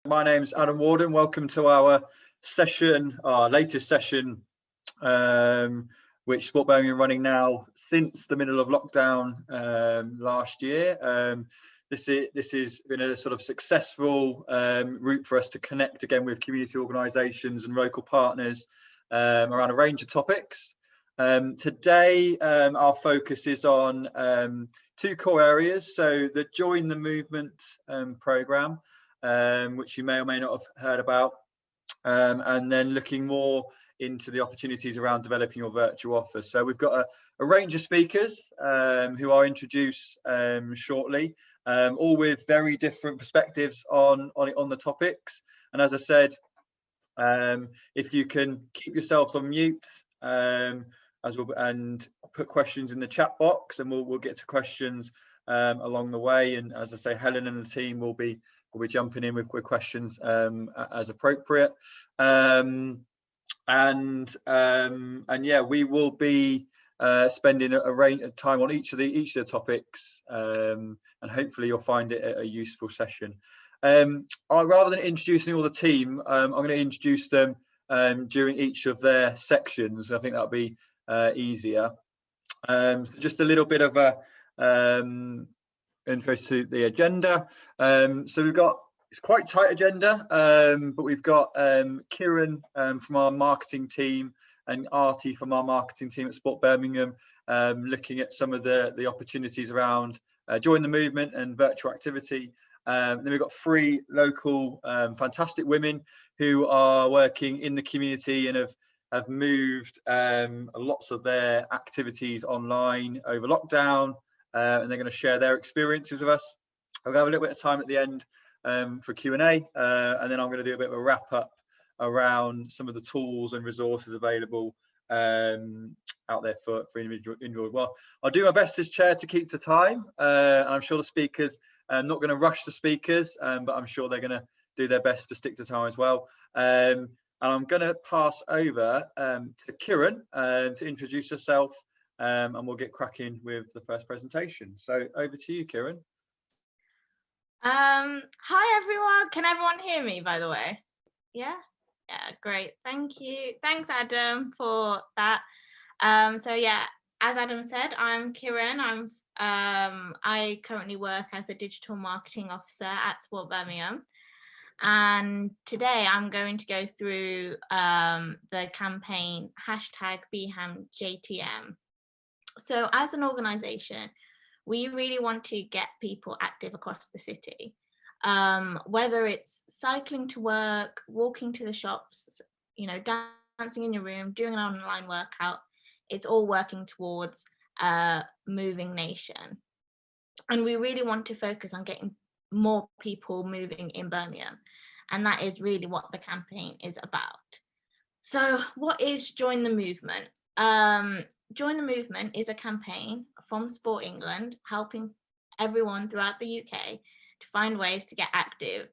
My name's Adam Warden. Welcome to our session, our latest session, which Sport Birmingham running now since the middle of lockdown last year. This has been a sort of successful route for us to connect again with community organisations and local partners around a range of topics. Today, our focus is on two core areas. So the Join the Movement programme, which you may or may not have heard about, and then looking more into the opportunities around developing your virtual offer. So we've got a range of speakers who I'll introduce shortly, all with very different perspectives on the topics. And as I said, if you can keep yourselves on mute and put questions in the chat box, and we'll get to questions along the way. And as I say, Helen and the team will be jumping in with questions as appropriate. And yeah, we will be spending a range of time on each of the topics, and hopefully you'll find it a useful session. Rather than introducing all the team, I'm going to introduce them during each of their sections. I think that'll be easier. Just a little bit of a intro to the agenda. So we've got, it's quite tight agenda, but we've got Kiran from our marketing team and Arrti from our marketing team at Sport Birmingham, looking at some of the opportunities around Join the Movement and virtual activity. Then we've got three local fantastic women who are working in the community and have moved lots of their activities online over lockdown, and they're going to share their experiences with us. We'll have a little bit of time at the end for Q&A, and then I'm going to do a bit of a wrap up around some of the tools and resources available out there for individual. Well, I'll do my best as chair to keep to time, and I'm sure the speakers, I'm not going to rush the speakers, but I'm sure they're going to do their best to stick to time as well. And I'm going to pass over to Kiran to introduce herself, and we'll get cracking with the first presentation. So over to you, Kiran. Hi everyone, can everyone hear me, by the way? Yeah, great, thank you. Thanks Adam for that. So yeah, as Adam said, I'm Kiran. I currently work as a digital marketing officer at Sport Birmingham, and today I'm going to go through the campaign #BhamJTM. So as an organisation, we really want to get people active across the city, whether it's cycling to work, walking to the shops, you know, dancing in your room, doing an online workout. It's all working towards a moving nation. And we really want to focus on getting more people moving in Birmingham. And that is really what the campaign is about. So what is Join the Movement? Join the Movement is a campaign from Sport England helping everyone throughout the UK to find ways to get active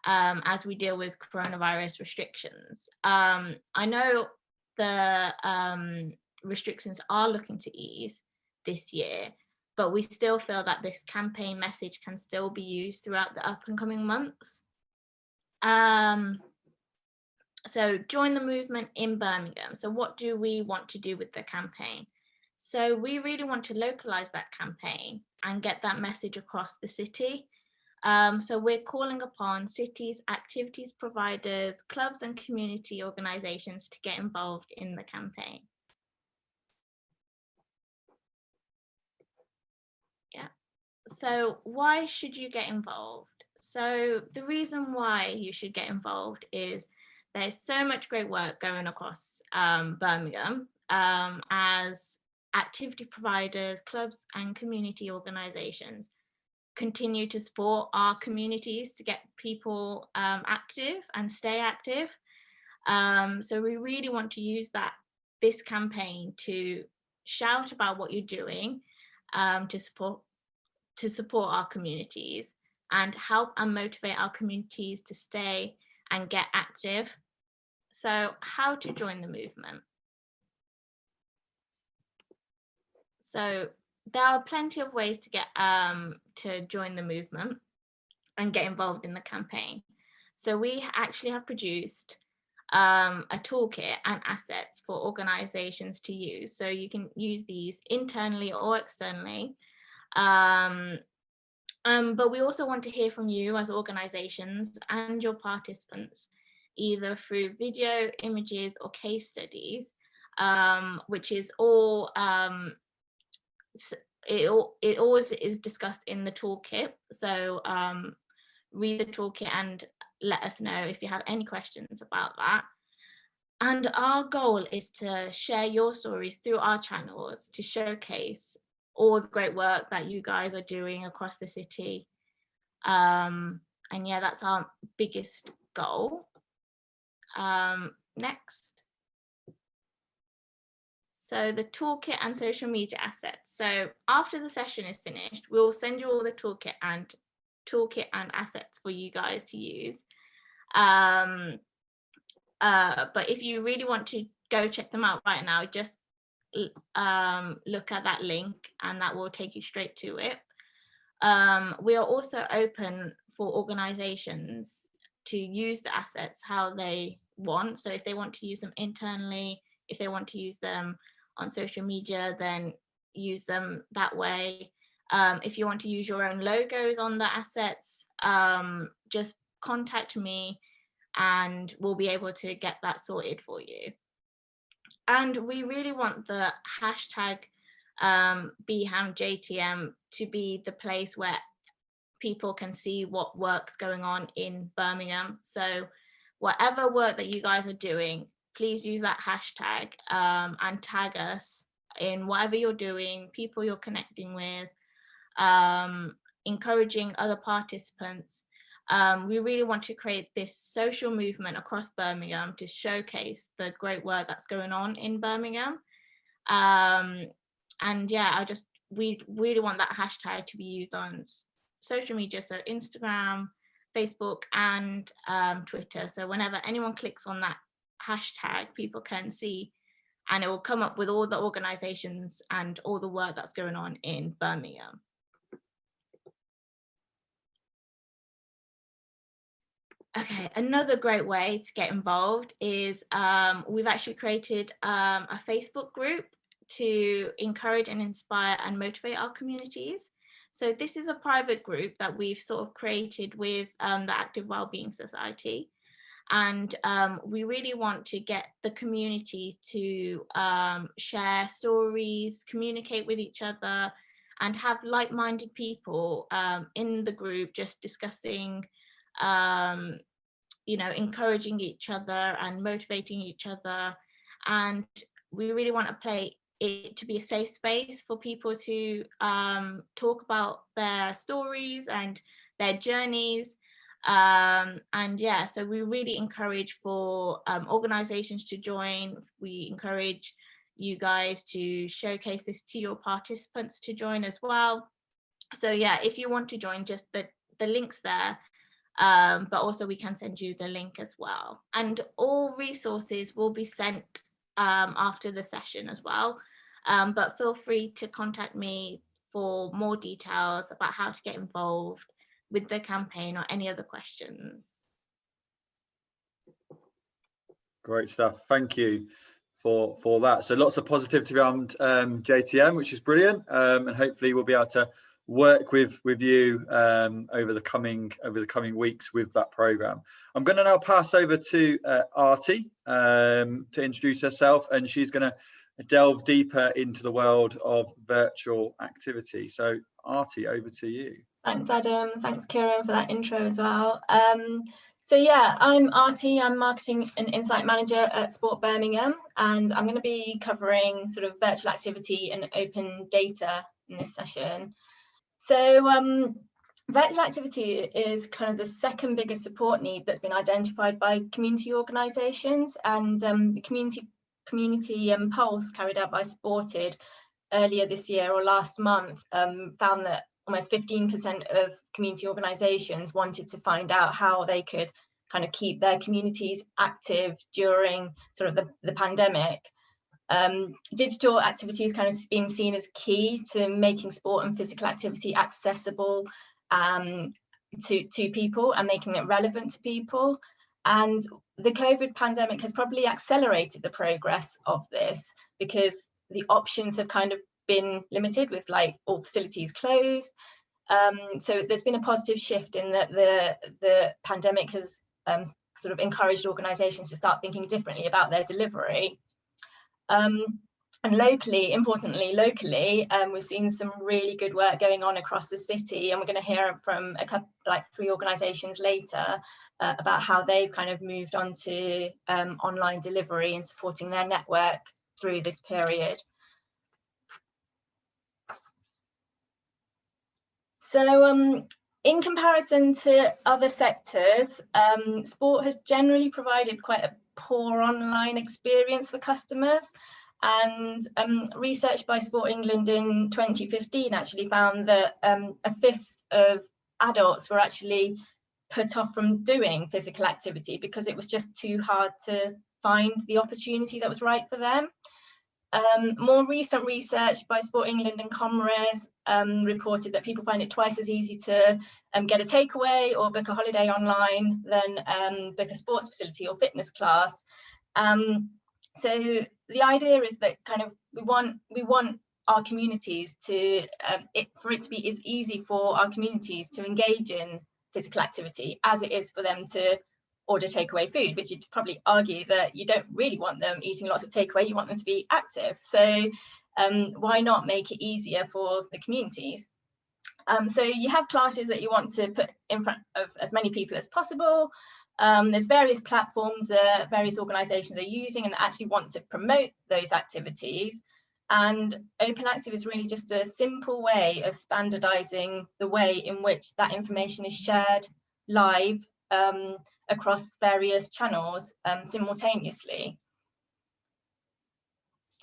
as we deal with coronavirus restrictions. I know the restrictions are looking to ease this year, but we still feel that this campaign message can still be used throughout the up and coming months. So Join the Movement in Birmingham. So what do we want to do with the campaign? So we really want to localise that campaign and get that message across the city. So we're calling upon cities, activities providers, clubs and community organisations to get involved in the campaign. Yeah. So why should you get involved? So the reason why you should get involved is there's so much great work going across Birmingham as activity providers, clubs and community organisations continue to support our communities to get people active and stay active. So we really want to use this campaign to shout about what you're doing to support our communities and help and motivate our communities to stay and get active. So how to join the movement? So there are plenty of ways to get to join the movement and get involved in the campaign. So we actually have produced a toolkit and assets for organizations to use. So you can use these internally or externally. But we also want to hear from you as organizations and your participants, either through video, images, or case studies, which is all, it always is discussed in the toolkit. So read the toolkit and let us know if you have any questions about that. And our goal is to share your stories through our channels to showcase all the great work that you guys are doing across the city. And yeah, that's our biggest goal. Next. So the toolkit and social media assets. So after the session is finished, we'll send you all the toolkit and assets for you guys to use. But if you really want to go check them out right now, just look at that link and that will take you straight to it. We are also open for organizations to use the assets how they want. So if they want to use them internally, if they want to use them on social media, then use them that way. If you want to use your own logos on the assets, just contact me and we'll be able to get that sorted for you. And we really want the hashtag BhamJTM to be the place where people can see what work's going on in Birmingham. So whatever work that you guys are doing, please use that hashtag and tag us in whatever you're doing, people you're connecting with, encouraging other participants. We really want to create this social movement across Birmingham to showcase the great work that's going on in Birmingham. And yeah, we really want that hashtag to be used on social media, so Instagram, Facebook, and Twitter. So whenever anyone clicks on that hashtag, people can see, and it will come up with all the organizations and all the work that's going on in Birmingham. Okay, another great way to get involved is we've actually created a Facebook group to encourage and inspire and motivate our communities. So this is a private group that we've sort of created with the Active Wellbeing Society. And we really want to get the community to share stories, communicate with each other, and have like-minded people in the group just discussing you know, encouraging each other and motivating each other. And we really want to play it to be a safe space for people to talk about their stories and their journeys. And yeah, so we really encourage for organizations to join. We encourage you guys to showcase this to your participants to join as well. So yeah, if you want to join, just the link's there. But also we can send you the link as well. And all resources will be sent after the session as well. But feel free to contact me for more details about how to get involved with the campaign or any other questions. Great stuff. Thank you for that. So lots of positivity around JTM, which is brilliant. And hopefully we'll be able to work with you over the coming weeks with that program. I'm going to now pass over to Arrti to introduce herself, and she's going to delve deeper into the world of virtual activity. So Arrti, over to you. Thanks, Adam. Thanks, Kiran, for that intro as well. So yeah, I'm Arrti. I'm Marketing and Insight Manager at Sport Birmingham, and I'm going to be covering sort of virtual activity and open data in this session. So virtual activity is kind of the second biggest support need that's been identified by community organisations, and the community pulse carried out by Sported earlier this year or last month found that almost 15% of community organisations wanted to find out how they could kind of keep their communities active during sort of the pandemic. Digital activity has kind of been seen as key to making sport and physical activity accessible, to people and making it relevant to people. And the COVID pandemic has probably accelerated the progress of this, because the options have kind of been limited with like all facilities closed. So there's been a positive shift in that the pandemic has sort of encouraged organisations to start thinking differently about their delivery. And importantly locally, we've seen some really good work going on across the city, and we're going to hear from a couple, like 3 organisations later, about how they've kind of moved on to online delivery and supporting their network through this period. So in comparison to other sectors, sport has generally provided quite a poor online experience for customers. And research by Sport England in 2015 actually found that a fifth of adults were actually put off from doing physical activity because it was just too hard to find the opportunity that was right for them. More recent research by Sport England and Comres reported that people find it twice as easy to get a takeaway or book a holiday online than book a sports facility or fitness class. So the idea is that kind of we want our communities to for it to be as easy for our communities to engage in physical activity as it is for them to order takeaway food, which you'd probably argue that you don't really want them eating lots of takeaway, you want them to be active. So why not make it easier for the communities? So you have classes that you want to put in front of as many people as possible. There's various platforms that various organisations are using and actually want to promote those activities. And Open Active is really just a simple way of standardising the way in which that information is shared live across various channels simultaneously.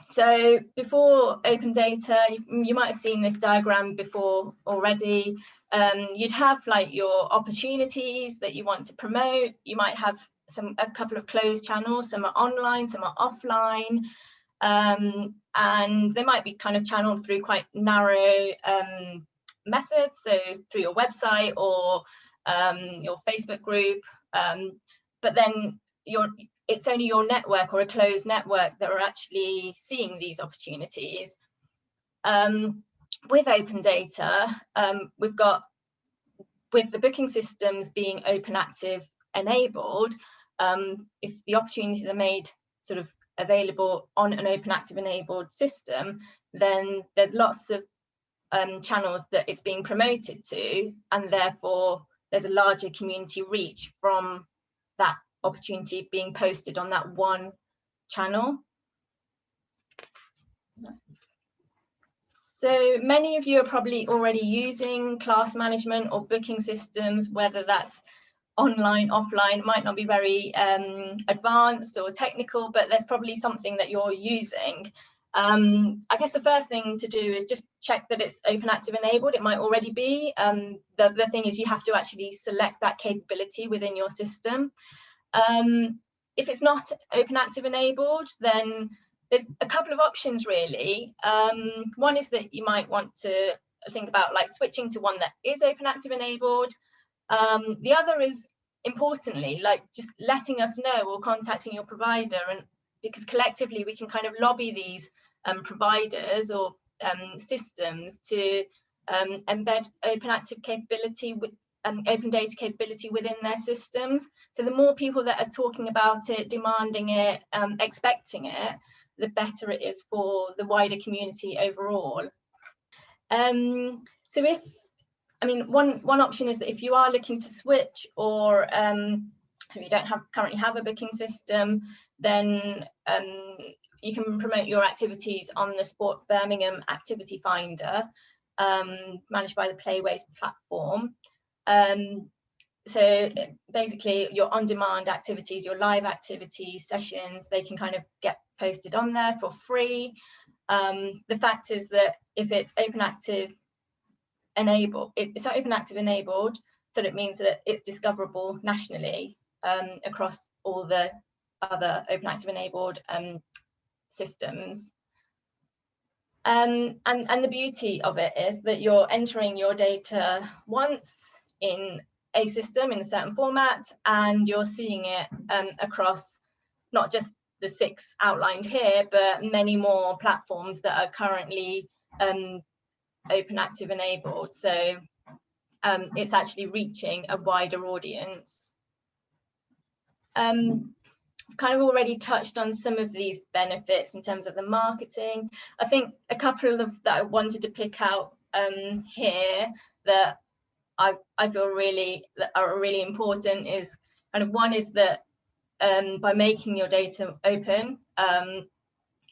So before open data, you might have seen this diagram before already. You'd have like your opportunities that you want to promote. You might have a couple of closed channels, some are online, some are offline. And they might be kind of channeled through quite narrow methods, so through your website or your Facebook group. But then it's only your network or a closed network that are actually seeing these opportunities. With open data, we've got, with the booking systems being Open Active enabled, if the opportunities are made sort of available on an Open Active enabled system, then there's lots of channels that it's being promoted to, and therefore there's a larger community reach from that opportunity being posted on that one channel. So many of you are probably already using class management or booking systems, whether that's online, offline. Might not be very advanced or technical, but there's probably something that you're using. I guess the first thing to do is just check that it's Open Active enabled. It might already be. The thing is, you have to actually select that capability within your system. If it's not Open Active enabled, then there's a couple of options really. One is that you might want to think about like switching to one that is Open Active enabled. The other is, importantly, like just letting us know or contacting your provider, and because collectively we can kind of lobby these providers or systems to embed Open Active capability with open data capability within their systems. So the more people that are talking about it, demanding it, expecting it, the better it is for the wider community overall. So one option is that if you are looking to switch, or if you don't currently have a booking system, then you can promote your activities on the Sport Birmingham Activity Finder, managed by the Playways platform. So basically your on-demand activities, your live activities, sessions, they can kind of get posted on there for free. The fact is that if it's Open Active enabled, it's Open Active enabled, so it means that it's discoverable nationally across all the other Open Active enabled systems. And the beauty of it is that you're entering your data once in a system in a certain format, and you're seeing it across not just the 6 outlined here, but many more platforms that are currently open active enabled. So it's actually reaching a wider audience. Kind of already touched on some of these benefits in terms of the marketing. I think a couple of that I wanted to pick out here that I feel really that are really important is kind of one is that by making your data open,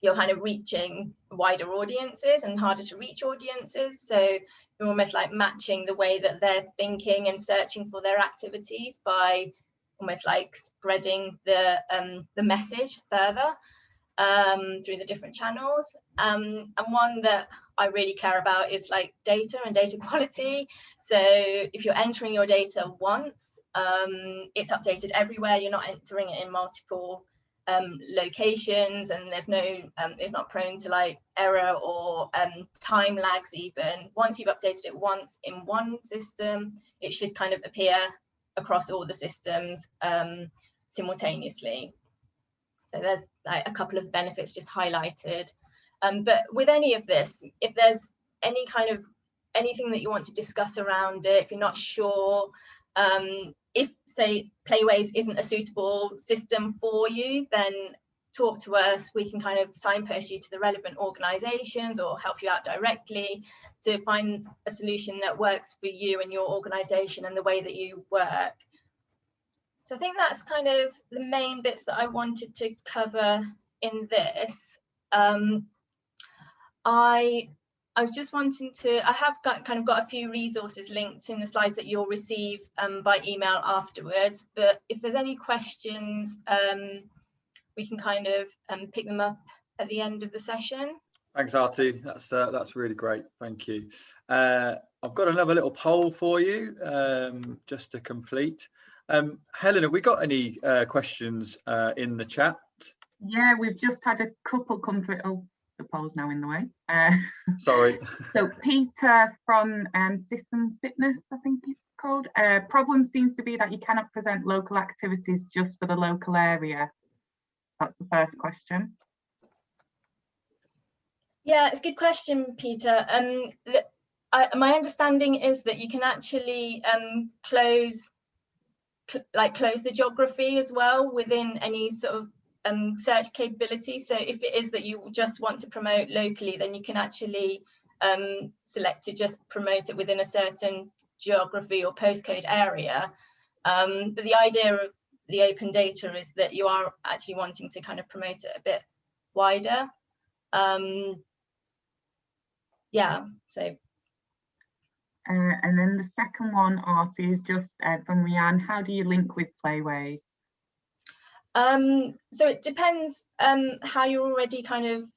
you're kind of reaching wider audiences and harder to reach audiences. So you're almost like matching the way that they're thinking and searching for their activities by almost like spreading the message further through the different channels. And one that I really care about is like data and data quality. So if you're entering your data once, it's updated everywhere. You're not entering it in multiple locations, and there's no it's not prone to like error or time lags. Even once you've updated it once in one system, it should kind of appear across all the systems simultaneously. So there's like a couple of benefits just highlighted. But with any of this, if there's any kind of anything that you want to discuss around it, if you're not sure, if say Playways isn't a suitable system for you, then talk to us. We can kind of signpost you to the relevant organisations or help you out directly to find a solution that works for you and your organisation and the way that you work. So I think that's kind of the main bits that I wanted to cover in this. I was just wanting to, I have got a few resources linked in the slides that you'll receive by email afterwards, but if there's any questions, we can kind of pick them up at the end of the session. Thanks, Arrti. That's really great. Thank you. I've got another little poll for you just to complete. Helen, have we got any questions in the chat? Yeah, we've just had a couple come through. Oh, the poll's now in the way. Sorry. So Peter from Systems Fitness, I think it's called. Problem seems to be that you cannot present local activities just for the local area. That's the first question. Yeah, it's a good question, Peter. My understanding is that you can actually close the geography as well within any sort of search capability. So if it is that you just want to promote locally, then you can actually select to just promote it within a certain geography or postcode area. But the idea of the open data is that you are actually wanting to kind of promote it a bit wider. Yeah, so. And then the second one, Arrti, is just from Rianne. How do you link with Playways? So it depends how you're already kind of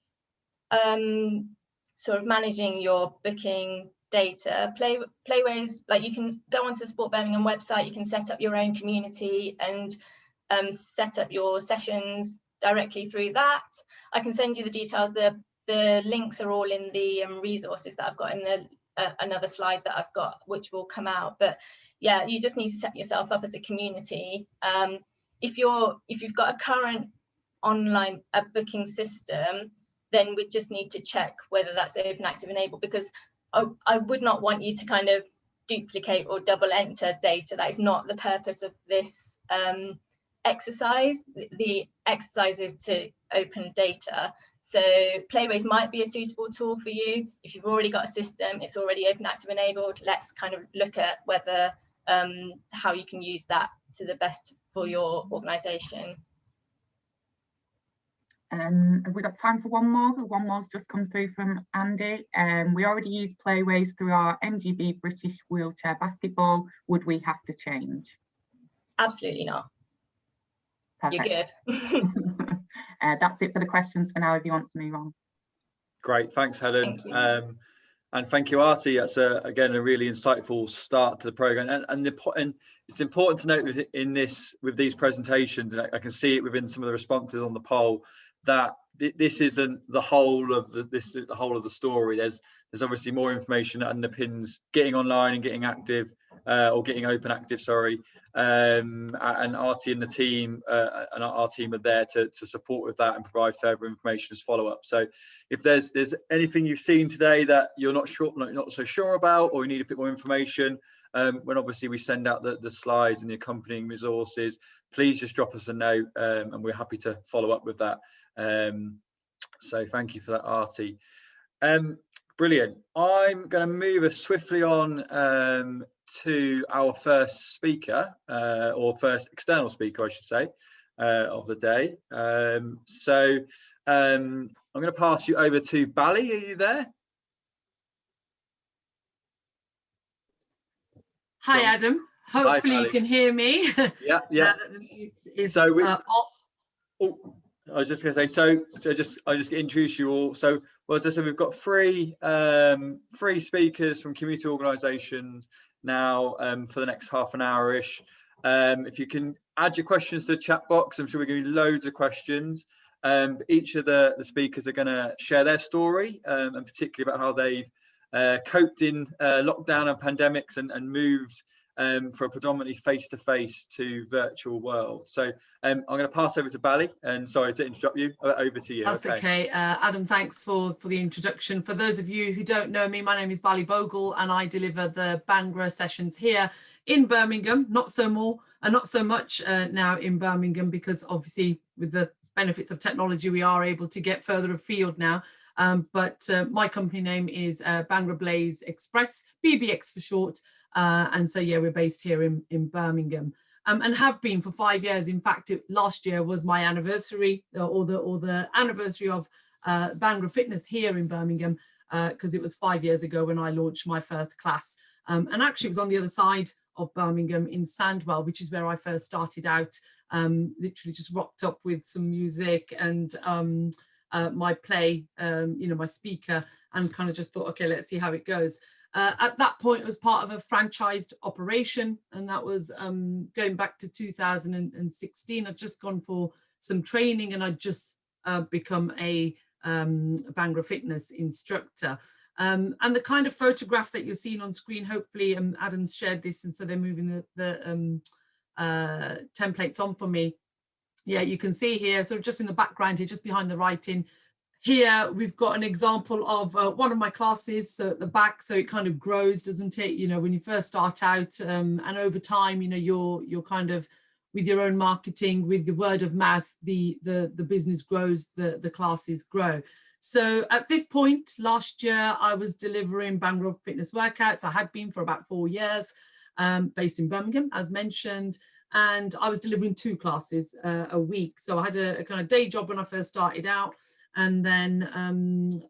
sort of managing your booking data. Playways, like you can go onto the Sport Birmingham website, you can set up your own community and set up your sessions directly through that. I can send you the details. The links are all in the resources that I've got in the another slide that I've got, which will come out. But yeah, you just need to set yourself up as a community. If you've got a current online booking system, then we just need to check whether that's open active enabled, because I would not want you to kind of duplicate or double enter data. That is not the purpose of this exercise. The exercise is to open data. So Playways might be a suitable tool for you. If you've already got a system, it's already open active enabled, let's kind of look at whether how you can use that to the best for your organisation. Have we got time for one more? One more's just come through from Andy. We already use Playways through our MGB British Wheelchair Basketball. Would we have to change? Absolutely not. Perfect. You're good. That's it for the questions for now, if you want to move on. Great, thanks, Helen. Thank you. And thank you, Arrti. That's again a really insightful start to the program. And it's important to note with these presentations, and I can see it within some of the responses on the poll, that this isn't the whole of the whole of the story. There's obviously more information that underpins getting online and getting active, or getting open active, sorry. And Arrti and the team and our team are there to support with that and provide further information as follow-up. So if there's anything you've seen today that you're not so sure about, or you need a bit more information, when obviously we send out the slides and the accompanying resources, please just drop us a note, and we're happy to follow up with that. So thank you for that, Arrti. Brilliant. I'm going to move us swiftly on to our first speaker, or first external speaker, I should say, of the day. So I'm going to pass you over to Bally. Are you there? Hi, Adam. Hopefully you can hear me. Yeah, yeah. So we off. Oh, I was just going to say, I'll just introduce you all. So, well, as I said, we've got three speakers from community organisations now for the next half an hour-ish. If you can add your questions to the chat box, I'm sure we're going to get loads of questions. Each of the speakers are going to share their story, and particularly about how they've coped in lockdown and pandemics and moved for a predominantly face-to-face to virtual world. So I'm going to pass over to Bally, and sorry to interrupt you. Over to you. That's okay. Adam, thanks for the introduction. For those of you who don't know me, my name is Bally Bhogal, and I deliver the Bhangra sessions here in Birmingham. Not so much now in Birmingham, because obviously with the benefits of technology we are able to get further afield now. But my company name is Bhangra Blaze Express, BBX for short. And so, yeah, we're based here in Birmingham, and have been for 5 years. In fact, last year was my anniversary, or the anniversary of Bhangra Fitness here in Birmingham, because it was 5 years ago when I launched my first class. And actually it was on the other side of Birmingham in Sandwell, which is where I first started out, literally just rocked up with some music and my play, my speaker, and kind of just thought, okay, let's see how it goes. At that point, it was part of a franchised operation, and that was going back to 2016. I'd just gone for some training, and I'd just become a Bhangra fitness instructor. And the kind of photograph that you're seeing on screen, hopefully Adam's shared this, and so they're moving the templates on for me. Yeah, you can see here, so just in the background here, just behind the writing, here we've got an example of one of my classes, so at the back, so it kind of grows, doesn't it? You know, when you first start out, and over time, you know, you're kind of with your own marketing, with the word of mouth, the business grows, the classes grow. So at this point last year, I was delivering Bhangra fitness workouts. I had been for about 4 years, based in Birmingham, as mentioned. And I was delivering 2 classes a week. So I had a kind of day job when I first started out. And then,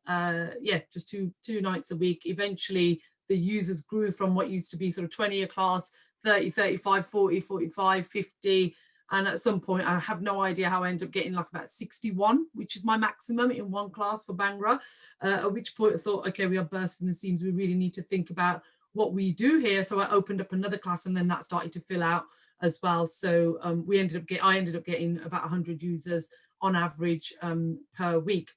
yeah, just two nights a week. Eventually, the users grew from what used to be sort of 20 a class, 30, 35, 40, 45, 50. And at some point, I have no idea how I ended up getting like about 61, which is my maximum in one class for Bhangra. At which point I thought, okay, we are bursting the seams. We really need to think about what we do here. So I opened up another class, and then that started to fill out as well. So I ended up getting about 100 users on average per week.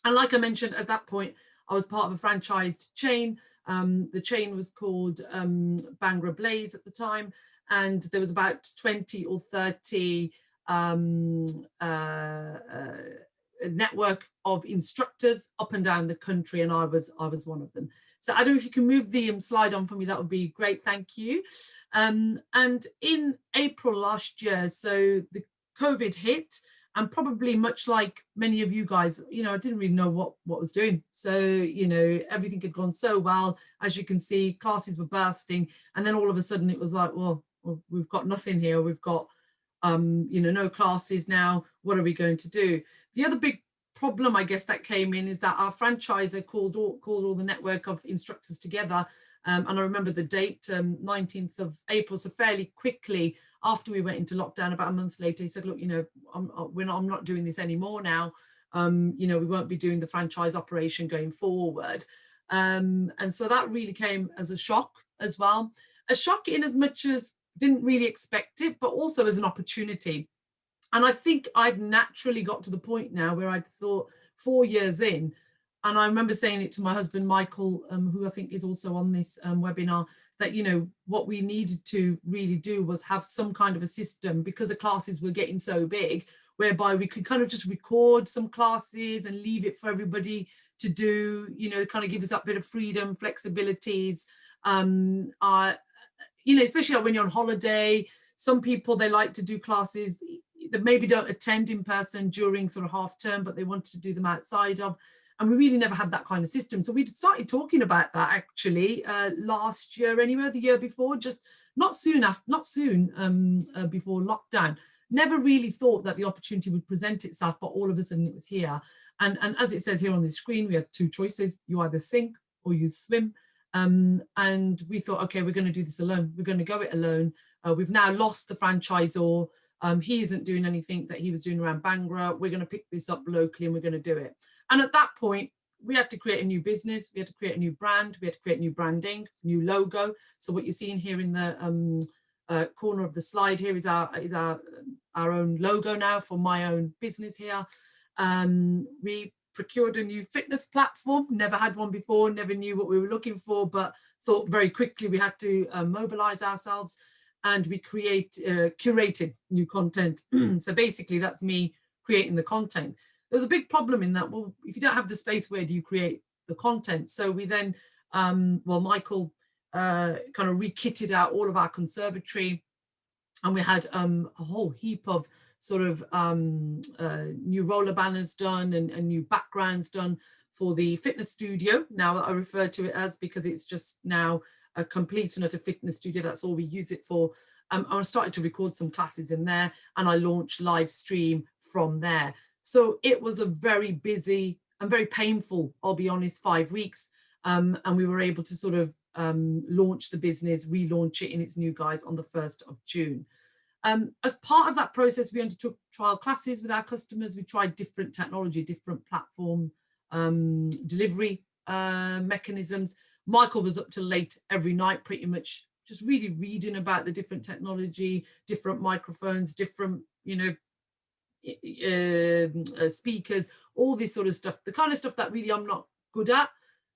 And like I mentioned, at that point, I was part of a franchised chain. The chain was called Bhangra Blaze at the time, and there was about 20 or 30 network of instructors up and down the country, and I was one of them. So Adam, if you can move the slide on for me, that would be great, thank you. And in April last year, so the COVID hit, and probably much like many of you guys, you know, I didn't really know what I was doing. So, you know, everything had gone so well. As you can see, classes were bursting. And then all of a sudden it was like, well we've got nothing here. We've got, you know, no classes now. What are we going to do? The other big problem, I guess, that came in is that our franchisor called all the network of instructors together. And I remember the date, 19th of April, so fairly quickly after we went into lockdown, about a month later, he said, look, you know, I'm not doing this anymore now. You know, we won't be doing the franchise operation going forward. And so that really came as a shock as well. A shock in as much as didn't really expect it, but also as an opportunity. And I think I'd naturally got to the point now where I'd thought 4 years in, and I remember saying it to my husband, Michael, who I think is also on this webinar, that, you know, what we needed to really do was have some kind of a system, because the classes were getting so big, whereby we could kind of just record some classes and leave it for everybody to do, you know, kind of give us that bit of freedom, flexibilities. You know, especially when you're on holiday, some people, they like to do classes that maybe don't attend in person during sort of half term, but they wanted to do them outside of. And we really never had that kind of system. So we started talking about that actually last year anyway, the year before, just not soon before lockdown. Never really thought that the opportunity would present itself, but all of a sudden it was here. And as it says here on the screen, we had two choices. You either sink or you swim. And we thought, okay, we're going to do this alone. We're going to go it alone. We've now lost the franchisor. He isn't doing anything that he was doing around Bhangra. We're going to pick this up locally and we're going to do it. And at that point, we had to create a new business. We had to create a new brand. We had to create new branding, new logo. So what you're seeing here in the corner of the slide here is our own logo now for my own business here. We procured a new fitness platform. Never had one before, never knew what we were looking for, but thought very quickly we had to mobilize ourselves, and we curated new content. So basically that's me creating the content. There was a big problem in that, well, if you don't have the space, where do you create the content? So we then, well, Michael kind of re-kitted out all of our conservatory, and we had a whole heap of sort of new roller banners done and new backgrounds done for the fitness studio. Now I refer to it as, because it's just now a complete and utter fitness studio. That's all we use it for. I started to record some classes in there, and I launched live stream from there. So it was a very busy and very painful, I'll be honest, 5 weeks. And we were able to sort of launch the business, relaunch it in its new guise on the 1st of June. As part of that process, we undertook trial classes with our customers. We tried different technology, different platform delivery mechanisms. Michael was up till late every night, pretty much just really reading about the different technology, different microphones, different, you know, speakers, all this sort of stuff, the kind of stuff that really I'm not good at.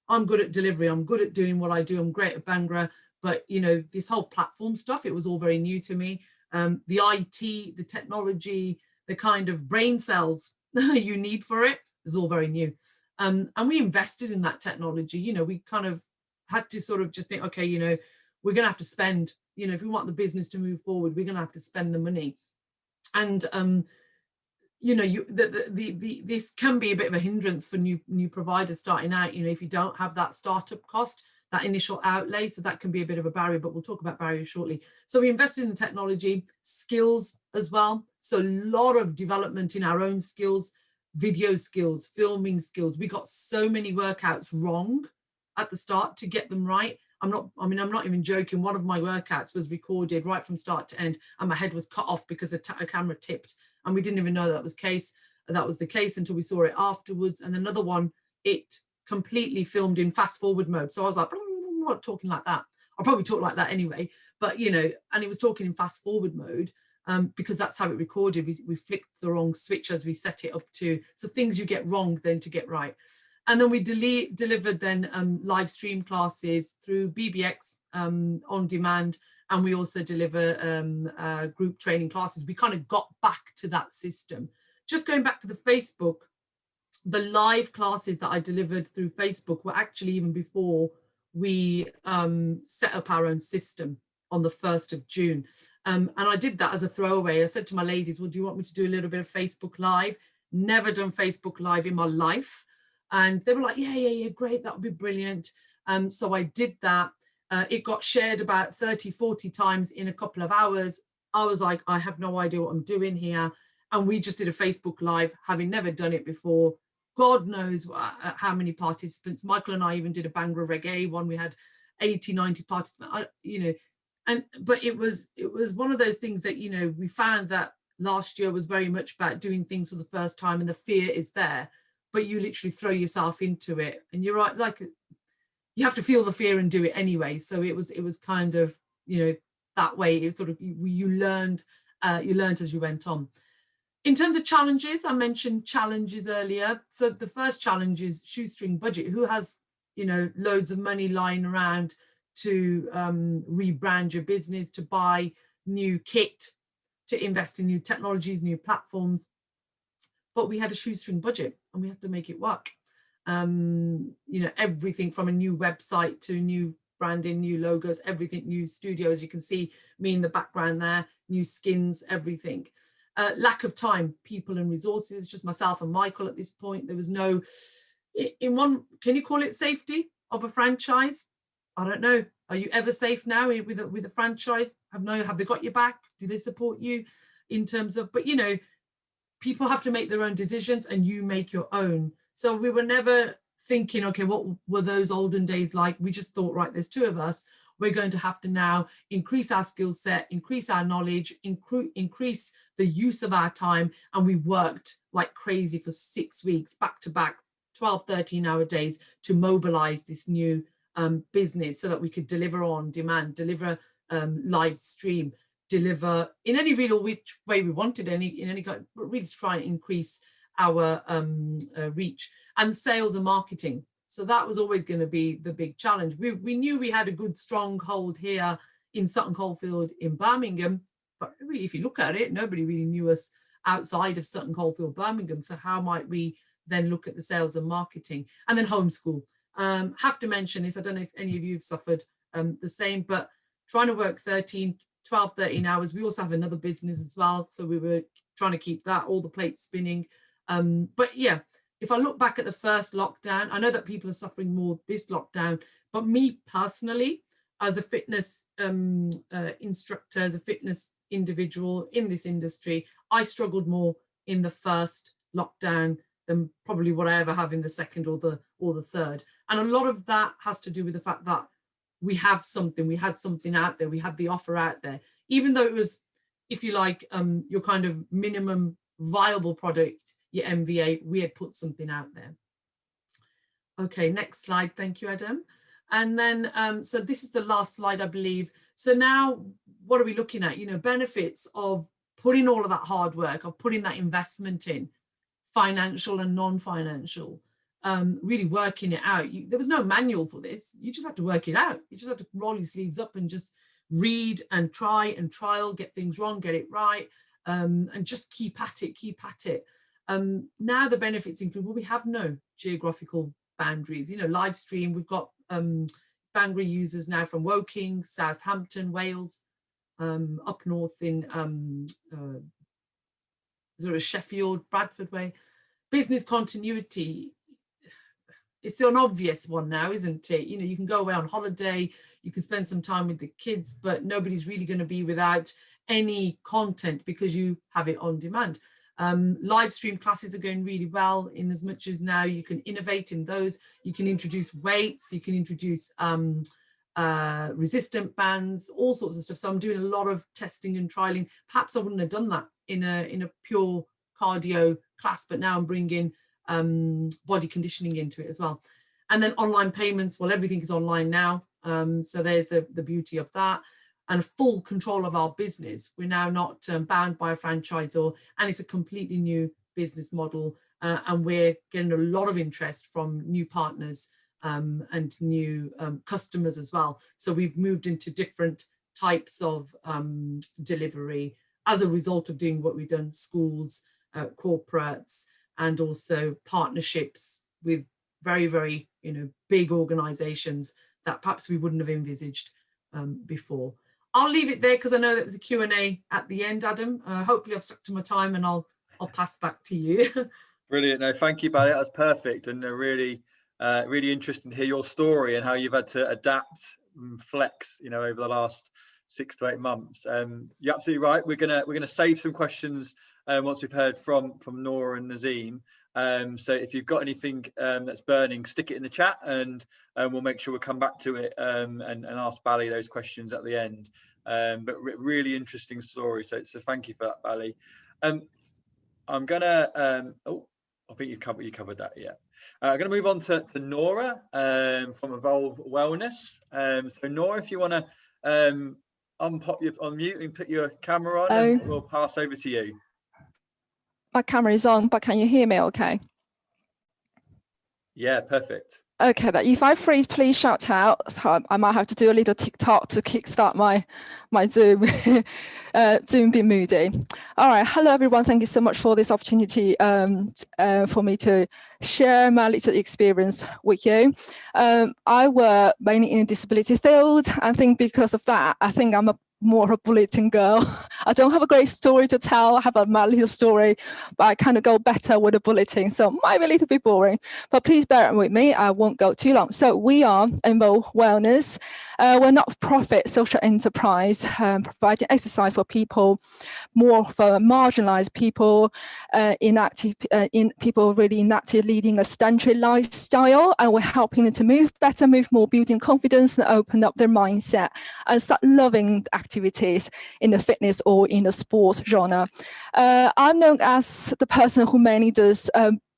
I'm good at delivery. I'm good at doing what I do. I'm great at Bhangra, but you know, this whole platform stuff, it was all very new to me. The IT, the technology, the kind of brain cells you need for it is all very new. And we invested in that technology. You know, we kind of had to sort of just think, okay, you know, we're going to have to spend, you know, if we want the business to move forward, we're going to have to spend the money. And you know, this can be a bit of a hindrance for new providers starting out, you know, if you don't have that startup cost, that initial outlay. So that can be a bit of a barrier, but we'll talk about barriers shortly. So we invested in the technology, skills as well. So a lot of development in our own skills, video skills, filming skills. We got so many workouts wrong at the start to get them right. I'm not even joking. One of my workouts was recorded right from start to end, and my head was cut off because a camera tipped, and we didn't even know that was the case until we saw it afterwards. And another one, it completely filmed in fast forward mode. So I was like, I'm not talking like that. I'll probably talk like that anyway, but you know, and it was talking in fast forward mode because that's how it recorded. We flicked the wrong switch as we set it up to. So things you get wrong then to get right. And then we delivered then live stream classes through BBX on demand. And we also deliver group training classes. We kind of got back to that system. Just going back to the Facebook, the live classes that I delivered through Facebook were actually even before we set up our own system on the 1st of June. And I did that as a throwaway. I said to my ladies, well, do you want me to do a little bit of Facebook Live? Never done Facebook Live in my life. And they were like, yeah, great, that would be brilliant. So I did that. It got shared about 30, 40 times in a couple of hours. I was like, I have no idea what I'm doing here. And we just did a Facebook Live, having never done it before. God knows how many participants. Michael and I even did a Bhangra Reggae one. We had 80, 90 participants, you know, but it was one of those things that, you know, we found that last year was very much about doing things for the first time, and the fear is there, but you literally throw yourself into it, and you're right, like you have to feel the fear and do it anyway. So it was kind of, you know, that way. It sort of you learned as you went on. In terms of challenges, I mentioned challenges earlier. So the first challenge is shoestring budget. Who has, you know, loads of money lying around to rebrand your business, to buy new kit, to invest in new technologies, new platforms? But we had a shoestring budget and we had to make it work. You know, everything from a new website to new branding, new logos, everything, new studios. You can see me in the background there, new skins, everything. Lack of time, people and resources, just myself and Michael at this point. There was no, can you call it safety of a franchise? I don't know. Are you ever safe now with a franchise? Have they got your back? Do they support you in terms of, but you know, people have to make their own decisions and you make your own. So we were never thinking, okay, what were those olden days like? We just thought, right, there's two of us. We're going to have to now increase our skill set, increase our knowledge, increase the use of our time. And we worked like crazy for 6 weeks, back to back, 12, 13-hour days to mobilize this new business so that we could deliver on demand, deliver live stream, deliver in any real which way we wanted, in any kind, but really to try and increase our reach, and sales and marketing. So that was always going to be the big challenge. We knew we had a good stronghold here in Sutton Coldfield in Birmingham, but if you look at it, nobody really knew us outside of Sutton Coldfield, Birmingham. So how might we then look at the sales and marketing? And then homeschool. Have to mention this, I don't know if any of you have suffered the same, but trying to work 12, 13 hours. We also have another business as well. So we were trying to keep that, all the plates spinning. But yeah, if I look back at the first lockdown, I know that people are suffering more this lockdown, but me personally, as a fitness instructor, as a fitness individual in this industry, I struggled more in the first lockdown than probably what I ever have in the second or the third. And a lot of that has to do with the fact that we had something out there, we had the offer out there, even though it was, if you like, your kind of minimum viable product, your MVA, we had put something out there. Okay, next slide. Thank you, Adam. And then, so this is the last slide, I believe. So now what are we looking at? You know, benefits of putting all of that hard work, of putting that investment in, financial and non-financial, really working it out. There was no manual for this. You just had to work it out. You just had to roll your sleeves up and just read and try and trial, get things wrong, get it right, and just keep at it. Now the benefits include, well, we have no geographical boundaries. You know, live stream, we've got Bangor users now from Woking, Southampton, Wales, up north in sort of Sheffield, Bradford way. Business continuity, it's an obvious one now, isn't it? You know, you can go away on holiday, you can spend some time with the kids, but nobody's really going to be without any content because you have it on demand. Live stream classes are going really well, in as much as now you can innovate in those. You can introduce weights, you can introduce resistant bands, all sorts of stuff. So I'm doing a lot of testing and trialing. Perhaps I wouldn't have done that in a pure cardio class, but now I'm bringing body conditioning into it as well. And then online payments, well, everything is online now. So there's the beauty of that. And full control of our business. We're now not bound by a franchisor, and it's a completely new business model. And we're getting a lot of interest from new partners and new customers as well. So we've moved into different types of delivery as a result of doing what we've done: schools, corporates, and also partnerships with very, very, you know, big organizations that perhaps we wouldn't have envisaged before. I'll leave it there because I know that there's a Q&A at the end, Adam. Hopefully I've stuck to my time, and I'll pass back to you. Brilliant. No, thank you, Bally. That's perfect, and really interesting to hear your story and how you've had to adapt and flex, you know, over the last 6 to 8 months. You're absolutely right. We're gonna save some questions once we've heard from Nora and Naseem. So if you've got anything that's burning, stick it in the chat, and we'll make sure we'll come back to it and ask Bally those questions at the end. But really interesting story. So thank you for that, Bally. I'm gonna I think you covered that. Yeah. I'm gonna move on to Nora from Envolve Wellness. So Nora, if you want to unmute and put your camera on, and we'll pass over to you. my camera is on, but can you hear me okay? Yeah, perfect. Okay, but if I freeze, please shout out. So I might have to do a little TikTok to kickstart my Zoom, Zoom being moody. All right, hello everyone. Thank you so much for this opportunity for me to share my little experience with you. I work mainly in the disability field. I think because of that, I think I'm more a bulletin girl. I don't have a great story to tell. I have a mad little story, but I kind of go better with a bulletin, so it might be a little bit boring, but please bear with me. I won't go too long. So we are Envolve Wellness. We're not a profit social enterprise, providing exercise for people, more for marginalized people, inactive, people really inactive, leading a sedentary lifestyle, and we're helping them to move better, move more, building confidence and open up their mindset and start loving activities in the fitness or in the sports genre. I'm known as the person who mainly does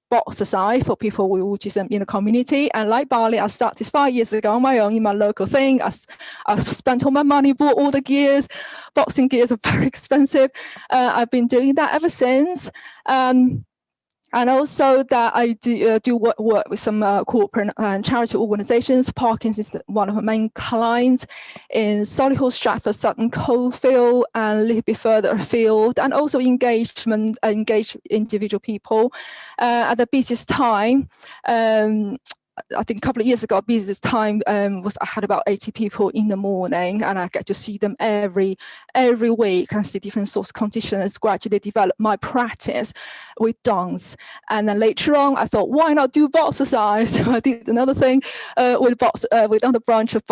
box exercise for people with autism in the community, and like Bally, I started 5 years ago on my own in my local thing. I've spent all my money, bought all the gears. Boxing gears are very expensive. I've been doing that ever since. And also that I do work with some corporate and charity organisations. Parkinson's is one of my main clients in Solihull, Stratford, Sutton Coldfield, and a little bit further afield, and also engage individual people. At the busiest time, I think a couple of years ago, busiest time was I had about 80 people in the morning, and I get to see them every week and see different source conditions, gradually develop my practice with dance. And then later on, I thought, why not do box exercise? So I did another thing with another branch of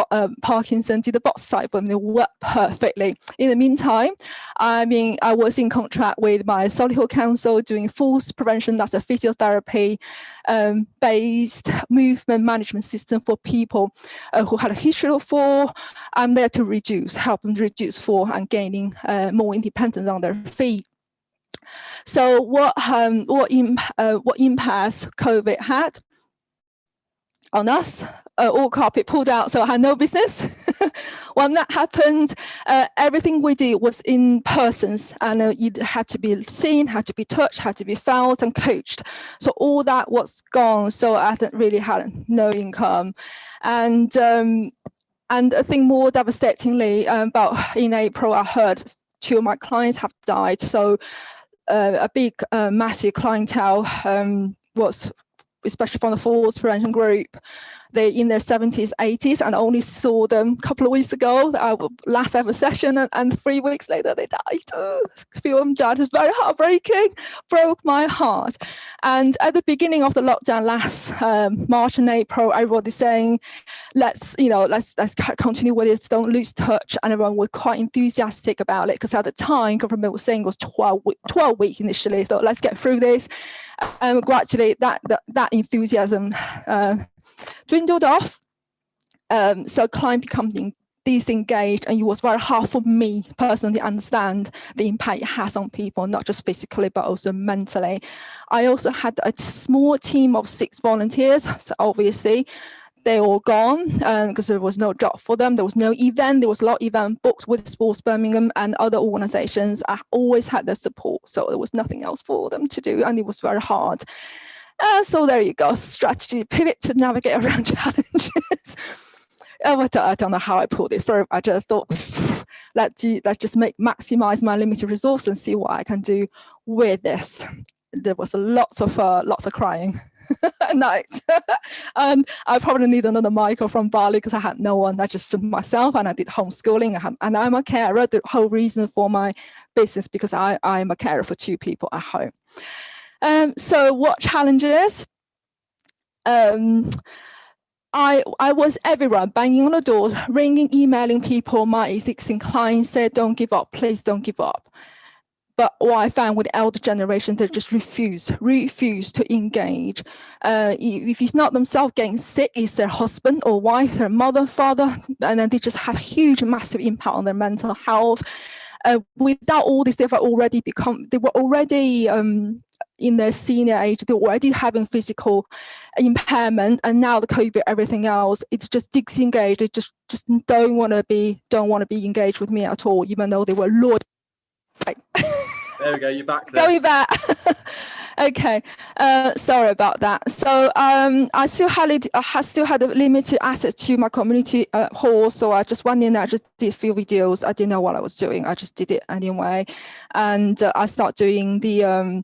Parkinson, did the box exercise, but it worked perfectly. In the meantime, I was in contract with my Solihull Council doing falls prevention. That's a physiotherapy based movement management system for people who had a history of fall. I'm there to help them reduce fall and gaining more independence on their feet. So what impacts COVID had on us? All carpet pulled out, so I had no business. When that happened, everything we did was in persons, and it had to be seen, had to be touched, had to be felt and coached. So all that was gone. So I really had no income, and I think more devastatingly, about in April, I heard 2 of my clients have died. So a big, massive clientele was, especially from the falls prevention group. They're in their 70s, 80s, and I only saw them a couple of weeks ago, our last ever session, and 3 weeks later they died. A few of them died. It's very heartbreaking, broke my heart. And at the beginning of the lockdown last March and April, everybody saying, let's continue with this, don't lose touch. And everyone was quite enthusiastic about it, because at the time, government was saying it was 12 weeks initially. Thought, let's get through this. And gradually that enthusiasm dwindled off. So client becoming disengaged, and it was very hard for me personally to understand the impact it has on people, not just physically but also mentally. I also had a small team of 6 volunteers, so obviously they all gone because there was no job for them. There was no event. There was a lot of event booked with Sports Birmingham and other organisations. I always had their support, so there was nothing else for them to do, and it was very hard. So there you go, strategy pivot to navigate around challenges. I don't know how I pulled it through. I just thought, let's just maximize my limited resource and see what I can do with this. There was lots of crying at night. And I probably need another Michael from Bally, because I had no one. I just did myself, and I did homeschooling, and I'm a carer. The whole reason for my business, because I'm a carer for 2 people at home. So what challenges? I was everywhere, banging on the door, ringing, emailing people. My existing clients said, don't give up, please don't give up. But what I found with the elder generation, they just refuse to engage. If it's not themselves getting sick, it's their husband or wife, their mother, father, and then they just have huge, massive impact on their mental health. Without all this, they were already in their senior age, they're already having physical impairment, and now the COVID, everything else, it's just disengaged. They just don't want to be engaged with me at all, even though they were loyal. There we go. You're back there. Going back. Okay. Sorry about that. So I still had a limited access to my community hall. So I just went in there, I just did a few videos. I didn't know what I was doing. I just did it anyway. And I started doing the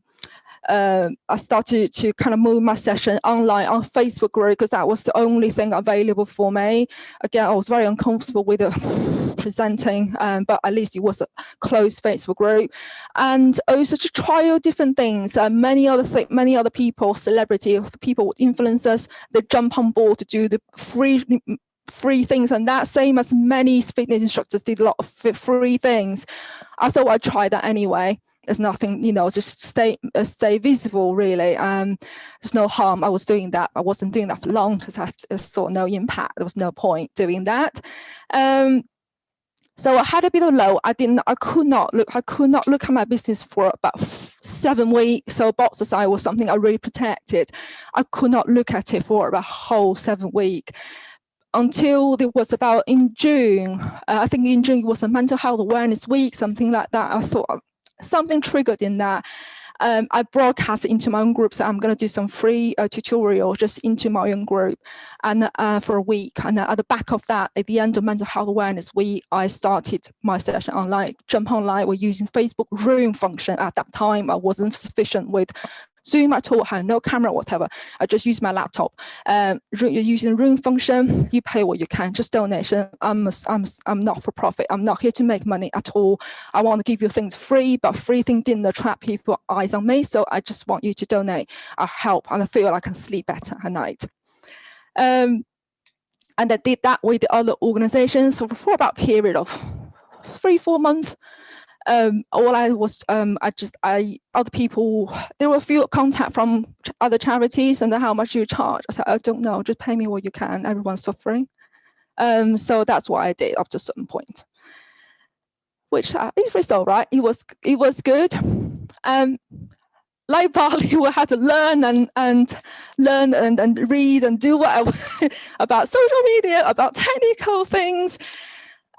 I started to kind of move my session online on Facebook group because that was the only thing available for me. Again, I was very uncomfortable with presenting, but at least it was a closed Facebook group. And also to try out different things. Many other people, celebrity people, influencers, they jump on board to do the free things, and that same as many fitness instructors did a lot of free things. I thought I'd try that anyway. There's nothing, just stay visible, really. There's no harm. I was doing that. I wasn't doing that for long because I saw no impact. There was no point doing that. So I had a bit of low. I could not look at my business for about 7 weeks. So Bot Society was something I really protected. I could not look at it for about a whole 7 weeks. Until it was about in June. I think in June it was a mental health awareness week, something like that. I thought something triggered in that. I broadcast into my own group, so I'm going to do some free tutorial just into my own group, and for a week. And at the back of that, at the end of Mental Health Awareness Week, I started my session online. Jump online. We're using Facebook Room function at that time. I wasn't sufficient with Zoom at all, had no camera, whatever. I just used my laptop. Using the room function, you pay what you can, just donation. I'm not for profit. I'm not here to make money at all. I want to give you things free, but free thing didn't attract people eyes on me. So I just want you to donate. I help, and I feel I can sleep better at night. And I did that with the other organizations for about a period of 3-4 months. Other people, there were a few contact from other charities, and then how much you charge. I said, I don't know, just pay me what you can. Everyone's suffering. So that's what I did up to a certain point, which it was all right. It was good. Like Bally, we had to learn and read and do whatever about social media, about technical things.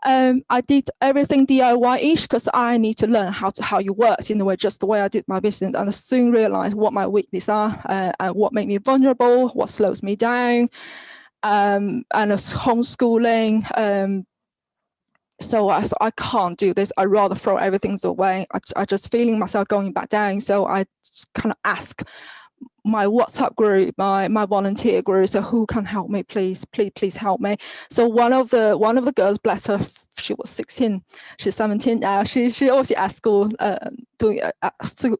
I did everything DIY-ish because I need to learn how you work in the way, just the way I did my business, and I soon realized what my weaknesses are and what made me vulnerable, what slows me down, and it's homeschooling. So I thought, I can't do this. I'd rather throw everything away. I just feeling myself going back down. So I kind of ask my WhatsApp group, my volunteer group, so who can help me, please help me. So one of the girls, bless her, she was 16, she's 17 now. She obviously at school, doing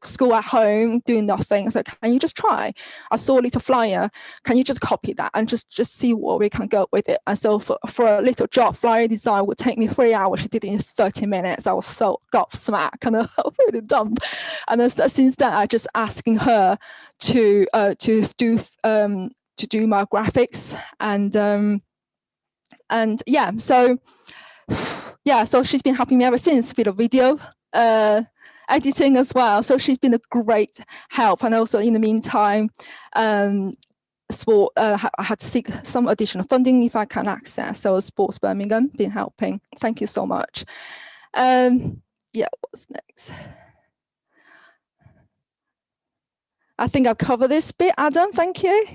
school at home, doing nothing. I said, can you just try? I saw a little flyer. Can you just copy that and just see what we can go with it? And so for a little job, flyer design would take me 3 hours. She did it in 30 minutes. I was so gobsmacked and I felt really dumb. And then, since then, I just asking her to do my graphics and yeah, so she's been helping me ever since with a video editing as well. So she's been a great help. And also in the meantime, I had to seek some additional funding if I can access. So Sports Birmingham been helping. Thank you so much. Yeah, what's next? I think I've covered this bit, Adam, thank you.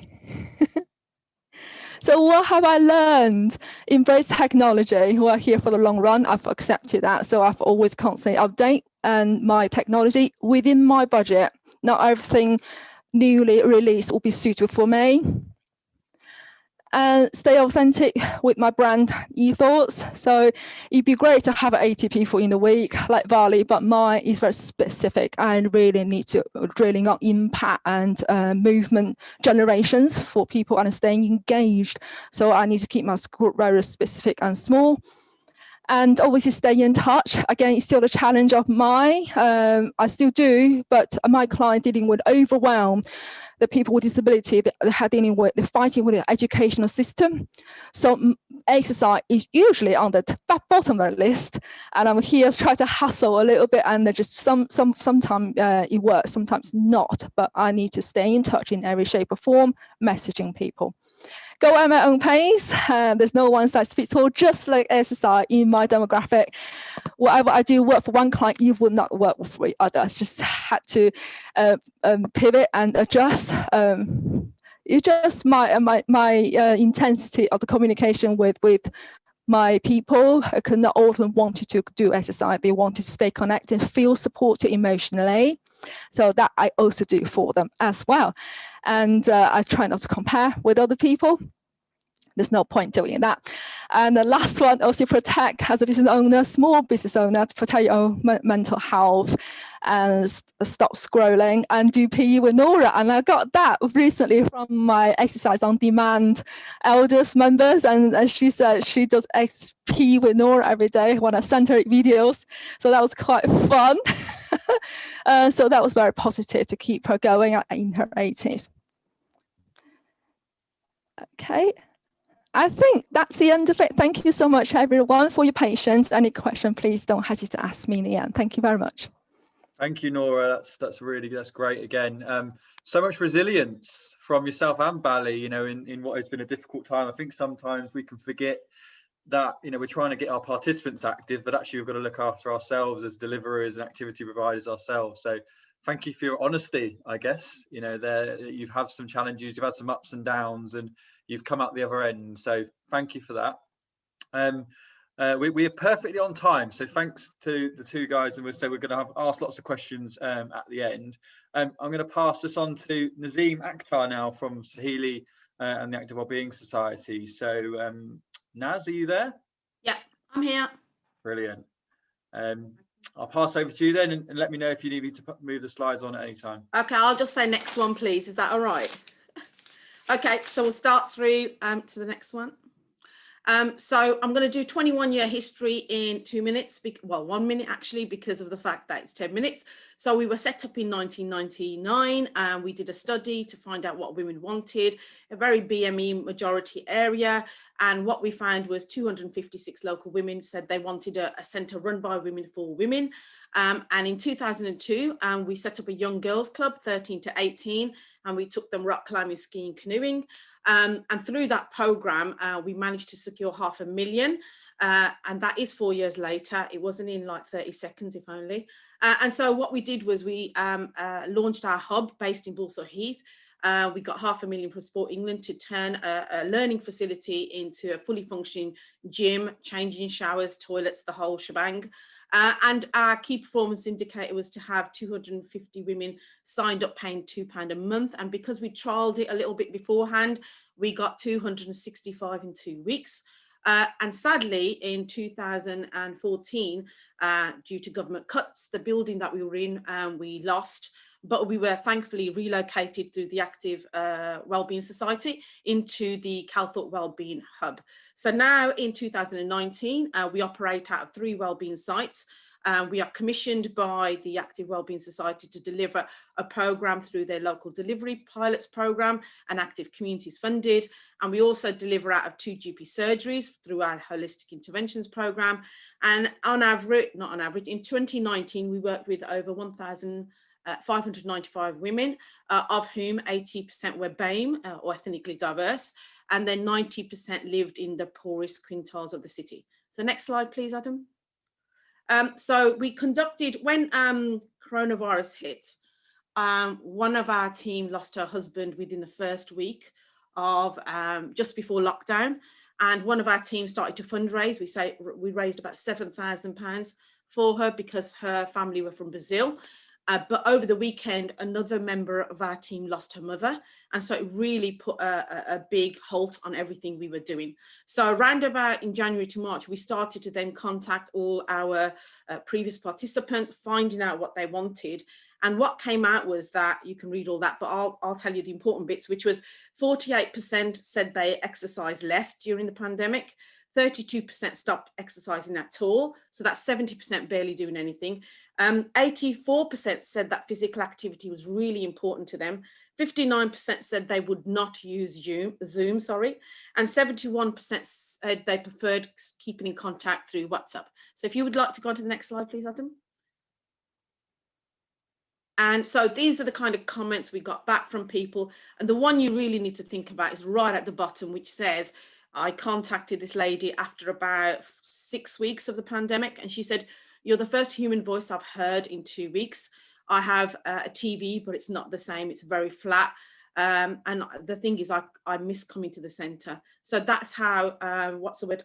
So what have I learned? Embrace technology. We're here for the long run. I've accepted that. So I've always constantly update and my technology within my budget. Not everything newly released will be suitable for me. And stay authentic with my brand ethos. So it'd be great to have 80 people in the week like Bally, but mine is very specific. I really need to drilling on impact and movement generations for people and staying engaged. So I need to keep my scope very specific and small. And obviously stay in touch. Again, it's still a challenge of mine. I still do, but my client dealing with overwhelm. The people with disability that they're dealing with, they're fighting with the educational system. So exercise is usually on the bottom of the list, and I'm here to try to hustle a little bit, and just sometimes it works, sometimes not. But I need to stay in touch in every shape or form, messaging people. Go at my own pace. There's no one size fits all, just like exercise in my demographic. Whatever I do work for one client, you would not work for others. Just had to pivot and adjust. It's just my intensity of the communication with my people could not all of them wanted to do exercise. They wanted to stay connected, feel supported emotionally. So that I also do for them as well. And I try not to compare with other people. There's no point doing that. And the last one, also protect, as a business owner, small business owner, to protect your own mental health and stop scrolling and do PE with Nora. And I got that recently from my Exercise on Demand elders members. And she said she does PE with Nora every day when I sent her videos. So that was quite fun. So that was very positive to keep her going in her 80s. Okay. I think that's the end of it. Thank you so much, everyone, for your patience. Any question, please don't hesitate to ask me in the end. Thank you very much. Thank you, Nora. That's great again. So much resilience from yourself and Bally, you know, in what has been a difficult time. I think sometimes we can forget that, you know, we're trying to get our participants active, but actually we've got to look after ourselves as deliverers and activity providers ourselves. So thank you for your honesty, I guess. You know, you've had some challenges, you've had some ups and downs, and you've come out the other end. So thank you for that. We are perfectly on time. So thanks to the two guys, and we're going to ask lots of questions at the end. I'm going to pass this on to Naseem Akhtar now from Saheli and the Active Wellbeing Society. So Naz, are you there? Yeah, I'm here. Brilliant. I'll pass over to you then, and let me know if you need me to move the slides on at any time. Okay, I'll just say next one, please. Is that all right? Okay, so we'll start through to the next one. So I'm going to do 21-year history in 2 minutes, well, 1 minute actually, because of the fact that it's 10 minutes. So we were set up in 1999 and we did a study to find out what women wanted, a very BME majority area. And what we found was 256 local women said they wanted a centre run by women for women. And in 2002, we set up a young girls club, 13 to 18, and we took them rock climbing, skiing, canoeing. And through that programme, we managed to secure £500,000. And that is 4 years later. It wasn't in like 30 seconds, if only. And so what we did was we launched our hub based in Balsall Heath. We got £500,000 from Sport England to turn a learning facility into a fully functioning gym, changing showers, toilets, the whole shebang. And our key performance indicator was to have 250 women signed up paying £2 a month. And because we trialled it a little bit beforehand, we got 265 in 2 weeks. And sadly, in 2014, due to government cuts, the building that we were in, we lost. But we were thankfully relocated through the Active Wellbeing Society into the Calthorpe Wellbeing Hub. So now in 2019, we operate out of 3 wellbeing sites. We are commissioned by the Active Wellbeing Society to deliver a programme through their local delivery pilots programme, and Active Communities funded. And we also deliver out of 2 GP surgeries through our holistic interventions programme. And on average, not on average, in 2019, we worked with over 1,595 women, of whom 80% were BAME or ethnically diverse, and then 90% lived in the poorest quintiles of the city. So next slide, please, Adam. So we conducted, when coronavirus hit, one of our team lost her husband within the first week of just before lockdown. And one of our teams started to fundraise. We raised about £7,000 for her because her family were from Brazil. But over the weekend, another member of our team lost her mother. And so it really put a big halt on everything we were doing. So around about in January to March, we started to then contact all our previous participants, finding out what they wanted. And what came out was that, you can read all that, but I'll tell you the important bits, which was 48% said they exercised less during the pandemic. 32% stopped exercising at all. So that's 70% barely doing anything. 84% said that physical activity was really important to them. 59% said they would not use Zoom, and 71% said they preferred keeping in contact through WhatsApp. So if you would like to go on to the next slide, please, Adam. And so these are the kind of comments we got back from people. And the one you really need to think about is right at the bottom, which says, I contacted this lady after about 6 weeks of the pandemic, and she said, you're the first human voice I've heard in 2 weeks. I have a TV, but it's not the same. It's very flat. And the thing is, I miss coming to the centre. So that's how,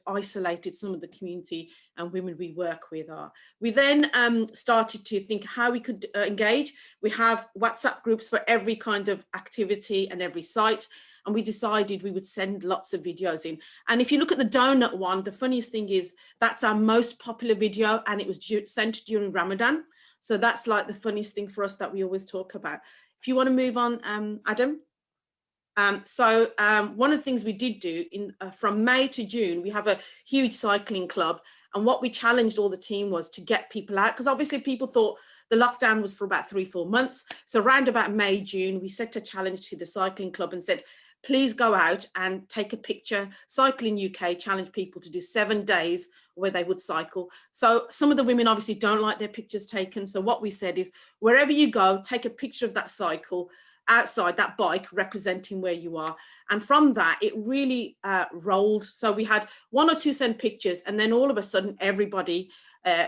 isolated some of the community and women we work with are. We then started to think how we could engage. We have WhatsApp groups for every kind of activity and every site. And we decided we would send lots of videos in. And if you look at the donut one, the funniest thing is that's our most popular video, and it was sent during Ramadan. So that's like the funniest thing for us that we always talk about. If you want to move on, Adam. One of the things we did do from May to June, we have a huge cycling club. And what we challenged all the team was to get people out, because obviously people thought the lockdown was for about 3-4 months. So around about May, June, we set a challenge to the cycling club and said, please go out and take a picture. Cycling UK challenged people to do 7 days where they would cycle. So some of the women obviously don't like their pictures taken. So what we said is, wherever you go, take a picture of that cycle outside, that bike representing where you are. And from that, it really rolled. So we had 1 or 2 sent pictures, and then all of a sudden everybody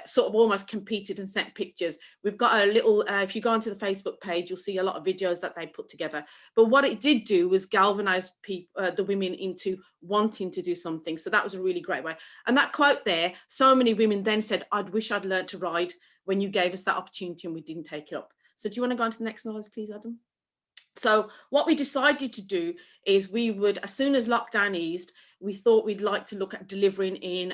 sort of almost competed and sent pictures. We've got a little, if you go onto the Facebook page, you'll see a lot of videos that they put together. But what it did do was galvanize the women into wanting to do something. So that was a really great way. And that quote there, so many women then said, I'd wish I'd learned to ride when you gave us that opportunity and we didn't take it up. So do you want to go on to the next slide, please, Adam? So what we decided to do is we would, as soon as lockdown eased, we thought we'd like to look at delivering in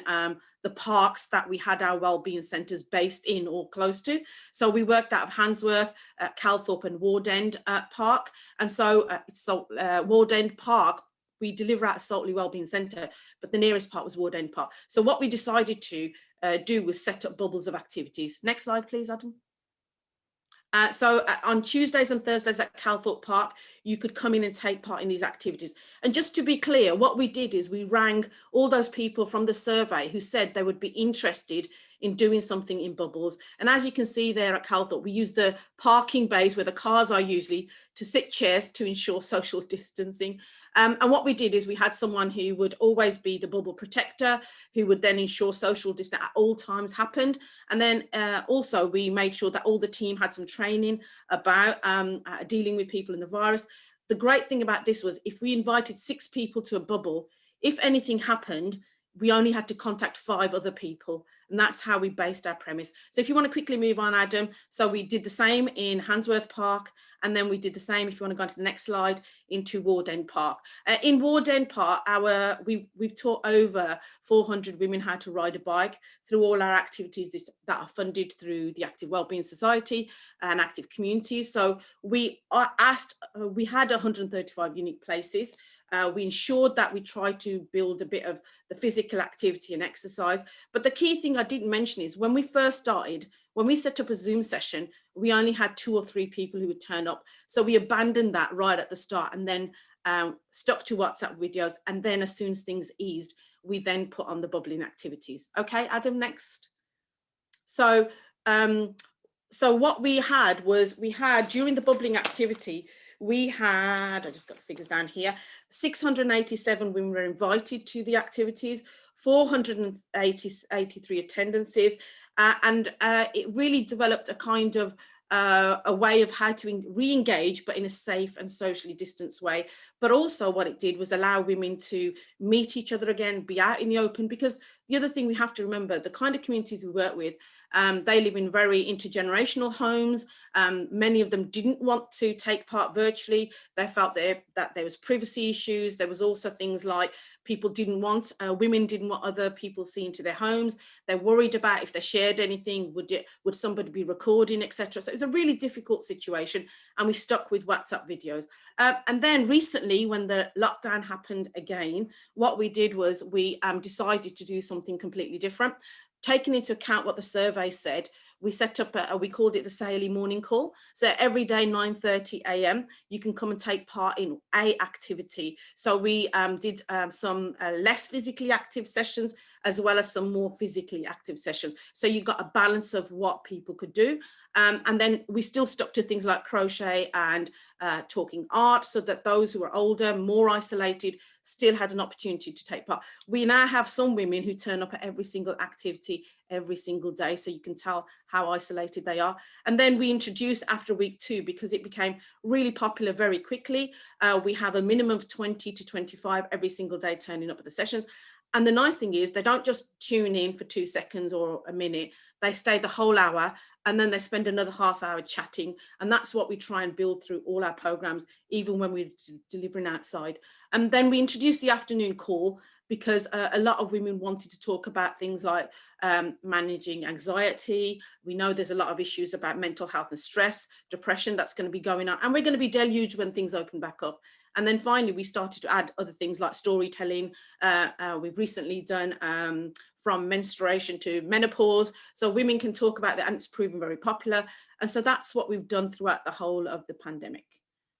the parks that we had our wellbeing centres based in or close to. So we worked out of Handsworth, Calthorpe and Warden Park. And so Warden Park, we deliver out Saltley Wellbeing Centre, but the nearest park was Warden Park. So what we decided to do was set up bubbles of activities. Next slide, please, Adam. On Tuesdays and Thursdays at Calthorpe Park, you could come in and take part in these activities. And just to be clear, what we did is we rang all those people from the survey who said they would be interested in doing something in bubbles. And as you can see there at Calthorpe, we use the parking bays where the cars are usually to sit chairs to ensure social distancing. And what we did is we had someone who would always be the bubble protector, who would then ensure social distance at all times happened. And then also we made sure that all the team had some training about dealing with people in the virus. The great thing about this was if we invited 6 people to a bubble, if anything happened, we only had to contact 5 other people. And that's how we based our premise. So if you want to quickly move on, Adam. So we did the same in Handsworth Park. And then we did the same, if you want to go on to the next slide, into Warden Park. In Warden Park, we've taught over 400 women how to ride a bike through all our activities that are funded through the Active Wellbeing Society and Active Communities. So we had 135 unique places. We ensured that we tried to build a bit of the physical activity and exercise. But the key thing I didn't mention is when we first started, when we set up a Zoom session, we only had 2 or 3 people who would turn up. So we abandoned that right at the start and then stuck to WhatsApp videos. And then as soon as things eased, we then put on the bubbling activities. Okay, Adam, next. So what we had was, during the bubbling activity, we had, I just got the figures down here, 687 women were invited to the activities, 483 attendances, and it really developed a kind of a way of how to re-engage, but in a safe and socially distanced way. But also what it did was allow women to meet each other again, be out in the open, because the other thing we have to remember, the kind of communities we work with, they live in very intergenerational homes. Many of them didn't want to take part virtually. They felt that there was privacy issues. There was also things like people didn't want, women didn't want other people seen to their homes. They're worried about if they shared anything, would somebody be recording, etc. So it was a really difficult situation, and we stuck with WhatsApp videos. And then recently, when the lockdown happened again, what we did was we decided to do something completely different. Taking into account what the survey said, we set up we called it the Saheli morning call. So every day 9:30 a.m. you can come and take part in a activity. So we did some less physically active sessions as well as some more physically active sessions. So you got a balance of what people could do. And then we still stuck to things like crochet and talking art, so that those who are older, more isolated, still had an opportunity to take part. We now have some women who turn up at every single activity every single day, so you can tell how isolated they are. And then we introduced after week 2, because it became really popular very quickly, we have a minimum of 20 to 25 every single day turning up at the sessions. And the nice thing is they don't just tune in for 2 seconds or a minute, they stay the whole hour, and then they spend another half hour chatting. And that's what we try and build through all our programs, even when we're delivering outside. And then we introduced the afternoon call, because a lot of women wanted to talk about things like managing anxiety. We know there's a lot of issues about mental health and stress, depression that's going to be going on, and we're going to be deluged when things open back up. And then finally, we started to add other things like storytelling. We've recently done from menstruation to menopause, so women can talk about that, and it's proven very popular. And so that's what we've done throughout the whole of the pandemic.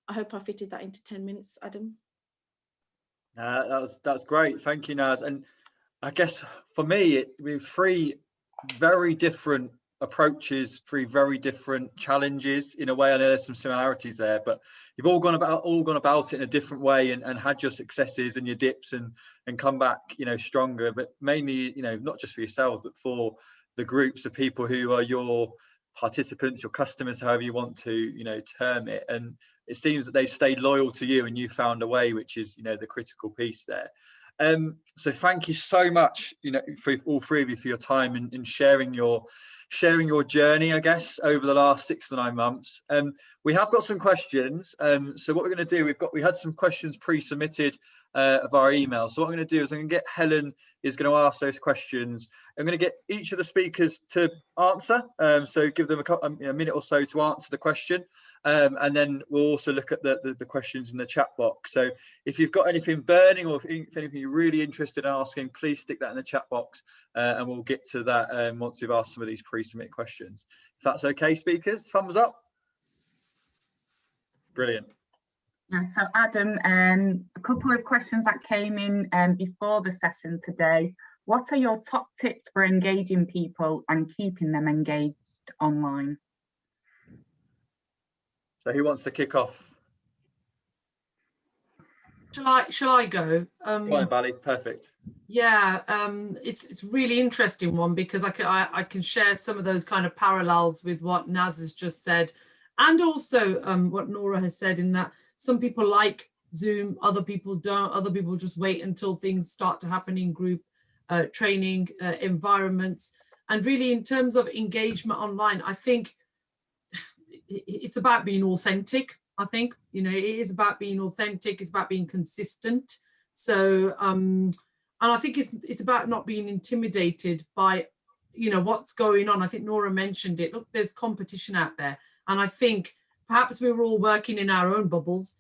I hope I fitted that into 10 minutes, Adam. That's great. Thank you, Naz. And I guess for me, we have 3 very different approaches, 3 very different challenges. In a way, I know there's some similarities there, but you've all gone about it in a different way, and had your successes and your dips, and come back, you know, stronger. But mainly, you know, not just for yourselves, but for the groups of people who are your participants, your customers, however you want to, you know, term it. And it seems that they've stayed loyal to you, and you found a way, which is, you know, the critical piece there. So thank you so much, you know, for all 3 of you, for your time and sharing your journey, I guess, over the last 6 to 9 months. We have got some questions. So what we're going to do, we had some questions pre-submitted of our email. So what I'm going to do is I'm going to get Helen is going to ask those questions. I'm going to get each of the speakers to answer. So give them a minute or so to answer the question. And then we'll also look at the questions in the chat box. So if you've got anything burning, or if anything you're really interested in asking, please stick that in the chat box, and we'll get to that once we've asked some of these pre-submit questions. If that's okay, speakers, thumbs up. Brilliant. Yeah, so Adam, a couple of questions that came in before the session today. What are your top tips for engaging people and keeping them engaged online? So who wants to kick off? Shall I go? Go on, Bally. Perfect. Yeah, it's really interesting one, because I can share some of those kind of parallels with what Naz has just said, and also what Nora has said, in that some people like Zoom, other people don't. Other people just wait until things start to happen in group training environments. And really, in terms of engagement online, I think it's about being authentic. I think, you know, it is about being authentic. It's about being consistent. So, and I think it's about not being intimidated by, you know, what's going on. I think Nora mentioned it. Look, there's competition out there. And I think perhaps we were all working in our own bubbles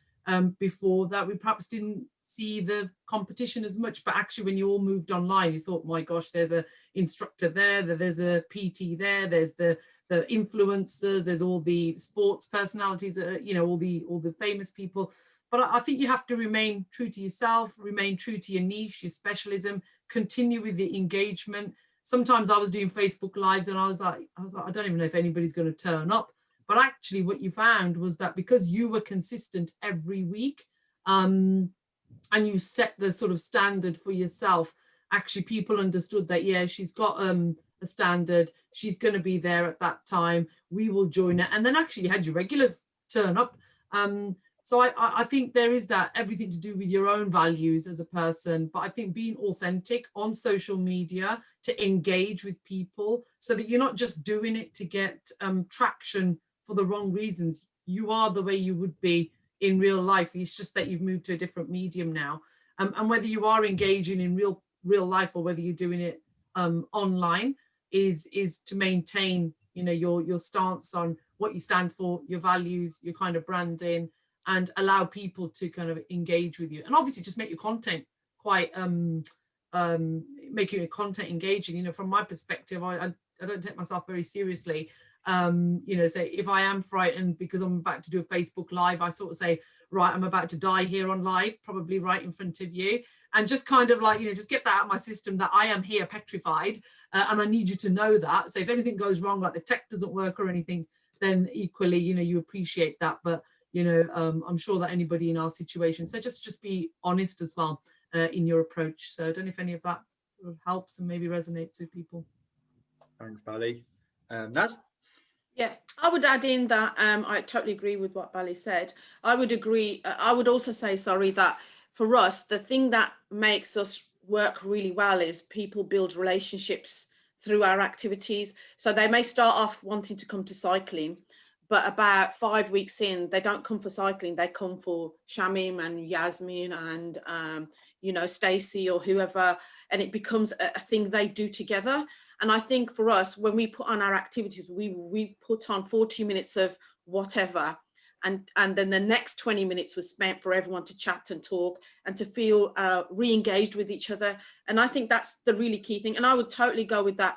before that. We perhaps didn't see the competition as much, but actually when you all moved online, you thought, my gosh, there's an instructor there, there's a PT there, there's the influencers, there's all the sports personalities, you know, all the famous people. But I think you have to remain true to yourself, remain true to your niche, your specialism, continue with the engagement. Sometimes I was doing Facebook Lives and I was like, I don't even know if anybody's going to turn up. But actually what you found was that because you were consistent every week, and you set the sort of standard for yourself, actually people understood that, yeah, she's got a standard, she's going to be there at that time, we will join her. And then actually you had your regulars turn up. So I think there is that, everything to do with your own values as a person, but I think being authentic on social media to engage with people, so that you're not just doing it to get traction for the wrong reasons. You are the way you would be in real life. It's just that you've moved to a different medium now. And whether you are engaging in real life or whether you're doing it online is to maintain, you know, your stance on what you stand for, your values, your kind of branding, and allow people to kind of engage with you. And obviously just make your content quite, make your content engaging. You know, from my perspective, I don't take myself very seriously. You know, so if I am frightened because I'm about to do a Facebook Live, I sort of say, right, I'm about to die here on live, probably right in front of you. And just kind of like, you know, just get that out of my system that I am here petrified, and I need you to know that. So if anything goes wrong, like the tech doesn't work or anything, then equally, you know, you appreciate that. But, you know, I'm sure that anybody in our situation, so just be honest as well in your approach. So I don't know if any of that sort of helps and maybe resonates with people. Thanks, Bally. Naz? Yeah, I would add in that I totally agree with what Bally said. I would agree. I would also say, sorry, that for us, the thing that makes us work really well is people build relationships through our activities. So they may start off wanting to come to cycling, but about 5 weeks in, they don't come for cycling. They come for Shamim and Yasmin and, you know, Stacey or whoever, and it becomes a thing they do together. And I think for us, when we put on our activities, we put on 40 minutes of whatever, and then the next 20 minutes was spent for everyone to chat and talk and to feel re-engaged with each other. And I think that's the really key thing. And I would totally go with that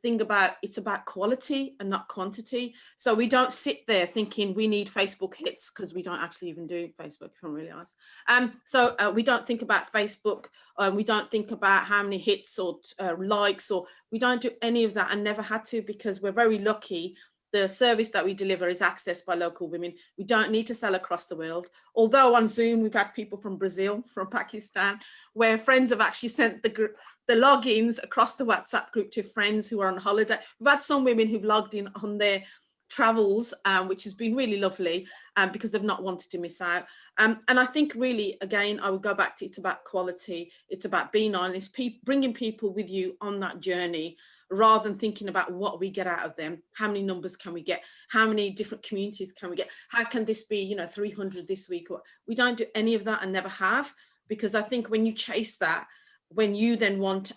thing about it's about quality and not quantity. So we don't sit there thinking we need Facebook hits, because we don't actually even do Facebook, if I'm really honest. So we don't think about Facebook. We don't think about how many hits or likes, or we don't do any of that, and never had to, because we're very lucky. The service that we deliver is accessed by local women. We don't need to sell across the world. Although on Zoom, we've had people from Brazil, from Pakistan, where friends have actually sent the logins across the WhatsApp group to friends who are on holiday. We've had some women who've logged in on their travels, which has been really lovely, because they've not wanted to miss out. And I think really, again, I would go back to, it's about quality. It's about being honest, bringing people with you on that journey, rather than thinking about what we get out of them. How many numbers can we get? How many different communities can we get? How can this be, you know, 300 this week? Or we don't do any of that and never have, because I think when you chase that, when you then want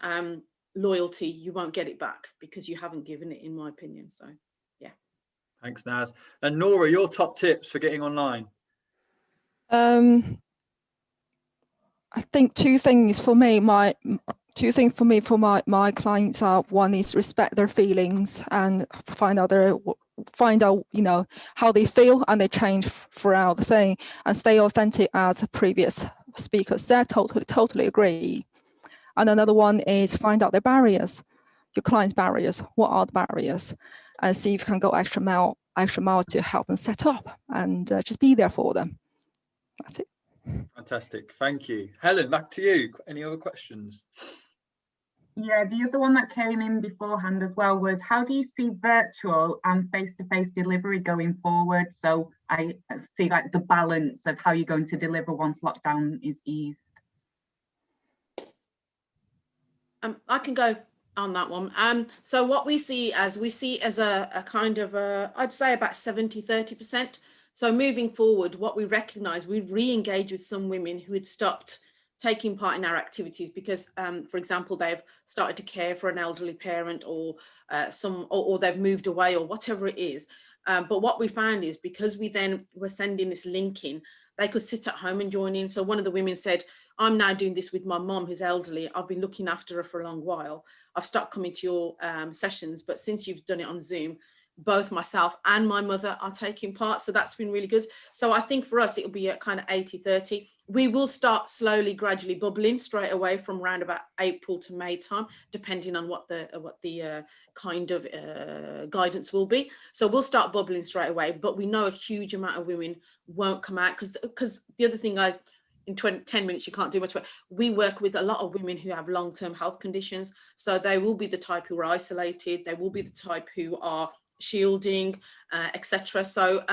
loyalty, you won't get it back, because you haven't given it, in my opinion. So, yeah. Thanks, Naz. And Nora, your top tips for getting online? I think two things for me. My clients are, one is respect their feelings and find out you know, how they feel, and they change throughout the thing, and stay authentic, as the previous speaker said. Totally agree. And another one is find out their barriers, your clients' barriers. What are the barriers? And see if you can go extra mile to help them set up, and just be there for them. That's it. Fantastic, thank you. Helen, back to you. Any other questions? Yeah, the other one that came in beforehand as well was, how do you see virtual and face-to-face delivery going forward? So I see like the balance of how you're going to deliver once lockdown is eased. I can go on that one. So what we see as a kind of I'd say about 70-30%. So moving forward, what we recognise, we've re-engaged with some women who had stopped taking part in our activities because, for example, they've started to care for an elderly parent, or or they've moved away, or whatever it is. But what we found is, because we then were sending this link in, they could sit at home and join in. So one of the women said, I'm now doing this with my mom who's elderly. I've been looking after her for a long while. I've stopped coming to your sessions, but since you've done it on Zoom, both myself and my mother are taking part. So that's been really good. So I think for us, it'll be a kind of 80-30. We will start slowly, gradually bubbling straight away from around about April to May time, depending on what the kind of guidance will be. So we'll start bubbling straight away, but we know a huge amount of women won't come out, because the other thing in 10 minutes, you can't do much, but we work with a lot of women who have long-term health conditions. So they will be the type who are isolated. They will be the type who are shielding, etc. So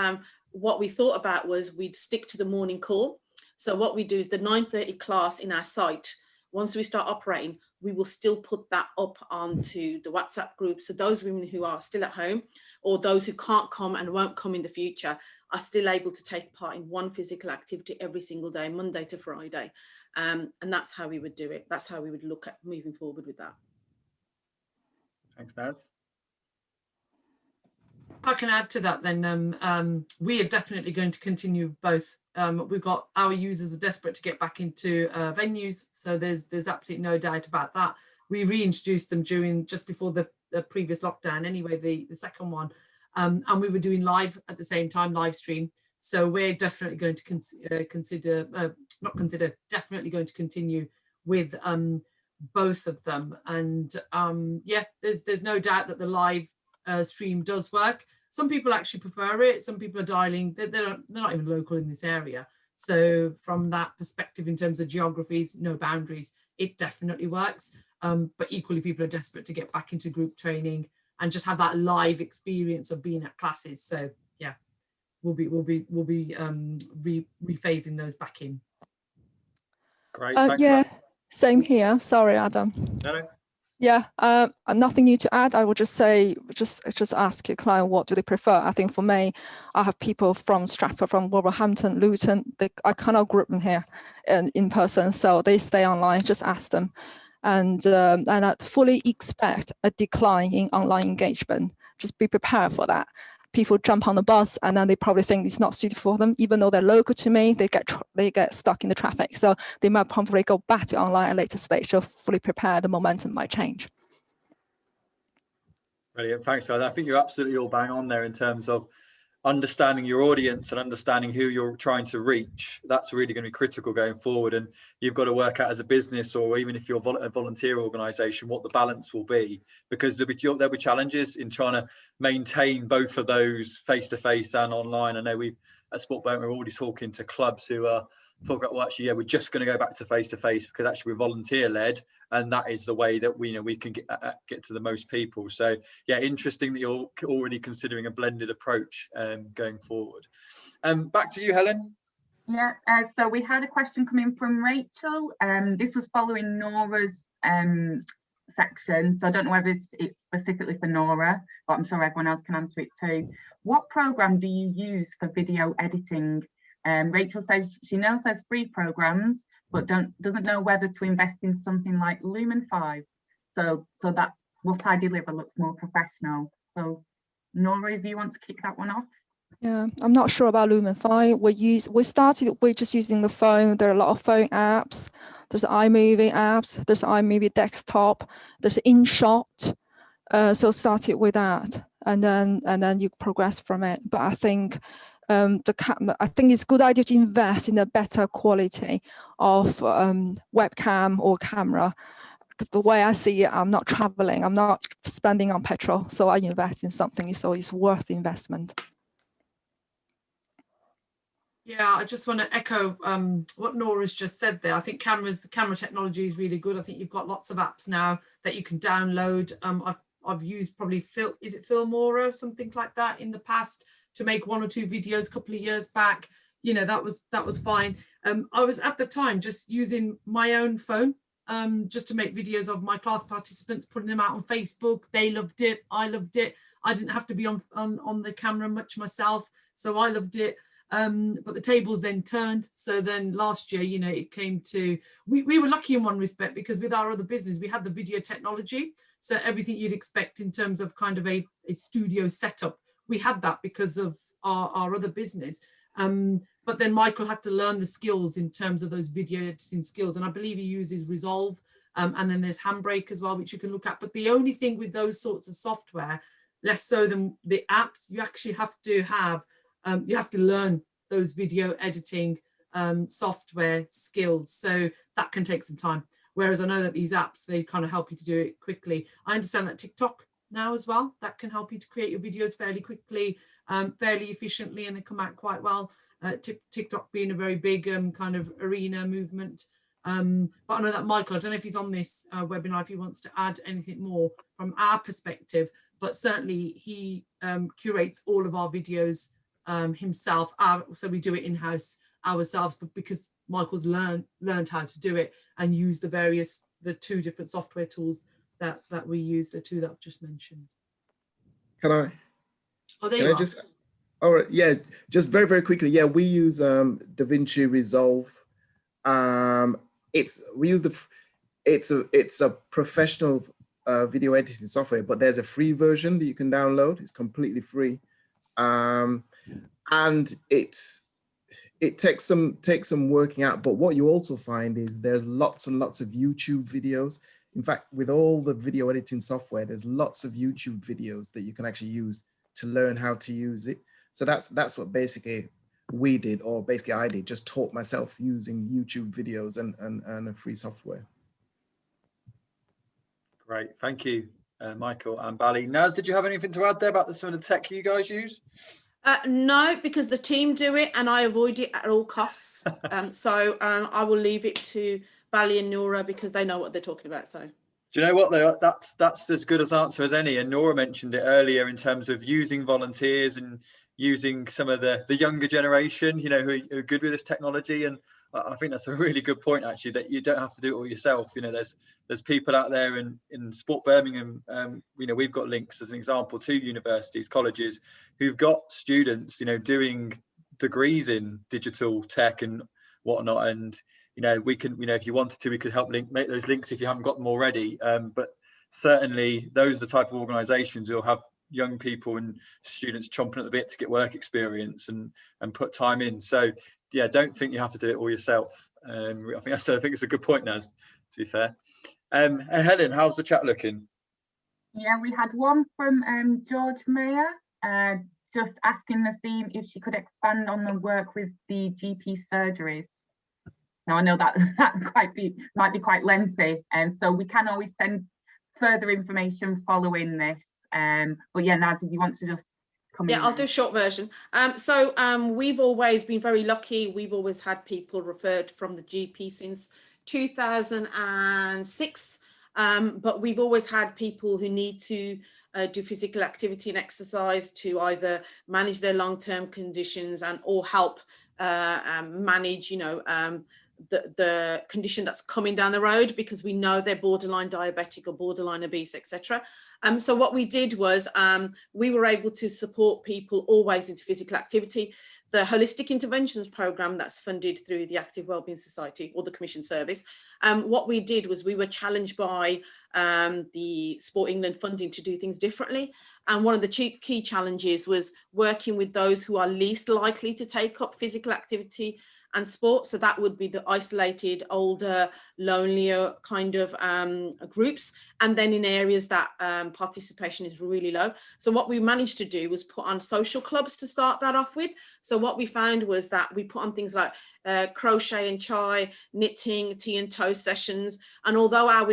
what we thought about was we'd stick to the morning call. So what we do is the 9:30 class in our site, once we start operating, we will still put that up onto the WhatsApp group. So those women who are still at home, or those who can't come and won't come in the future, are still able to take part in one physical activity every single day, Monday to Friday. And that's how we would do it. That's how we would look at moving forward with that. Thanks, Naz. If I can add to that, then we are definitely going to continue both. We've got our users are desperate to get back into venues, so there's absolutely no doubt about that. We reintroduced them just before the the previous lockdown anyway, the second one, and we were doing live at the same time, live stream. So we're definitely going to definitely going to continue with both of them. And yeah, there's no doubt that the live stream does work. Some people actually prefer it. Some people are dialing, they're not even local in this area. So from that perspective, in terms of geographies, no boundaries, it definitely works. But equally, people are desperate to get back into group training and just have that live experience of being at classes. So yeah, we'll be rephasing those back in. Great. Yeah, same here. Sorry, Adam. No. Yeah, nothing new to add. I would just say, just ask your client what do they prefer. I think for me, I have people from Stratford, from Wolverhampton, Luton. I cannot group them here in person, so they stay online. Just ask them, and I fully expect a decline in online engagement. Just be prepared for that. People jump on the bus and then they probably think it's not suitable for them, even though they're local to me. They get stuck in the traffic, so they might probably go back to online at a later stage. So fully prepared, the momentum might change. Brilliant, thanks guys. I think you're absolutely all bang on there in terms of understanding your audience and understanding who you're trying to reach. That's really going to be critical going forward, and you've got to work out as a business, or even if you're a volunteer organisation, what the balance will be, because there'll be challenges in trying to maintain both of those face-to-face and online. I know we at Sport Birmingham, we're already talking to clubs who are talking about, well, actually, yeah, we're just going to go back to face-to-face because actually we're volunteer-led, and that is the way that we can get to the most people. So yeah, interesting that you're already considering a blended approach going forward. Back to you, Helen. Yeah, so we had a question come in from Rachel. This was following Nora's section, so I don't know whether it's specifically for Nora, but I'm sure everyone else can answer it too. What program do you use for video editing? Rachel says she knows there's free programs, but doesn't know whether to invest in something like Lumen 5, so that what I deliver looks more professional. So Nora, if you want to kick that one off. Yeah, I'm not sure about Lumen 5. We're just using the phone. There are a lot of phone apps. There's iMovie apps. There's iMovie desktop. There's InShot. So started with that, and then you progress from it. But I think I think it's a good idea to invest in a better quality of webcam or camera. Because the way I see it, I'm not traveling. I'm not spending on petrol. So I invest in something. So it's worth the investment. Yeah, I just want to echo what Nora's just said there. I think the camera technology is really good. I think you've got lots of apps now that you can download. I've used probably is it Filmora or something like that in the past to make 1 or 2 videos a couple of years back. You know, that was fine. I was at the time just using my own phone just to make videos of my class participants, putting them out on Facebook. They loved it. I loved it. I didn't have to be on the camera much myself, so I loved it. But the tables then turned. So then last year, you know, it came to, we were lucky in one respect, because with our other business, we had the video technology. So everything you'd expect in terms of kind of a studio setup, we had that because of our other business. But then Michael had to learn the skills in terms of those video editing skills. And I believe he uses Resolve. And then there's Handbrake as well, which you can look at. But the only thing with those sorts of software, less so than the apps, you actually have to have, you have to learn those video editing software skills. So that can take some time. Whereas I know that these apps, they kind of help you to do it quickly. I understand that TikTok now as well, that can help you to create your videos fairly quickly, fairly efficiently, and they come out quite well. TikTok being a very big kind of arena movement. But I know that Michael, I don't know if he's on this webinar, if he wants to add anything more from our perspective, but certainly he curates all of our videos himself. So we do it in-house ourselves, but because Michael's learned how to do it and use the 2 different software tools that we use, the 2 that I've just mentioned. Can I? Oh, there you are. All right, yeah, just very, very quickly. Yeah, we use DaVinci Resolve. It's a professional video editing software, but there's a free version that you can download. It's completely free. And it takes some working out, but what you also find is there's lots and lots of YouTube videos. In fact, with all the video editing software, there's lots of YouTube videos that you can actually use to learn how to use it. So that's what basically we did, or basically I did, just taught myself using YouTube videos and a free software. Great, thank you, Michael and Bally. Naz, did you have anything to add there about some of the tech you guys use? No, because the team do it and I avoid it at all costs. So I will leave it to Bally and Nora because they know what they're talking about. So. Do you know what, though? That's as good an answer as any. And Nora mentioned it earlier in terms of using volunteers and using some of the younger generation, you know, who are good with this technology. And I think that's a really good point, actually, that you don't have to do it all yourself. You know, there's people out there in Sport Birmingham. You know, we've got links as an example to universities, colleges who've got students, you know, doing degrees in digital tech and whatnot. And you know, we can, you know, if you wanted to, we could help make those links if you haven't got them already. But certainly those are the type of organisations who'll have young people and students chomping at the bit to get work experience and put time in. So yeah, don't think you have to do it all yourself. I think it's a good point, Naz, to be fair. Helen, how's the chat looking? Yeah, we had one from George Mayer, just asking Naseem if she could expand on the work with the GP surgeries. Now I know that might be quite lengthy, and so we can always send further information following this. But yeah, Naz, if you want to just come in. Yeah, I'll do a short version. So we've always been very lucky. We've always had people referred from the GP since 2006. But we've always had people who need to do physical activity and exercise to either manage their long-term conditions and or help manage, you know, the condition that's coming down the road, because we know they're borderline diabetic or borderline obese, etc. So what we did was we were able to support people always into physical activity. The holistic interventions program that's funded through the Active Wellbeing Society or the Commission Service, what we did was we were challenged by the Sport England funding to do things differently. And one of the key challenges was working with those who are least likely to take up physical activity and sport. So that would be the isolated, older, lonelier kind of groups. And then in areas that participation is really low. So what we managed to do was put on social clubs to start that off with. So what we found was that we put on things like crochet and chai, knitting, tea and toast sessions. And although our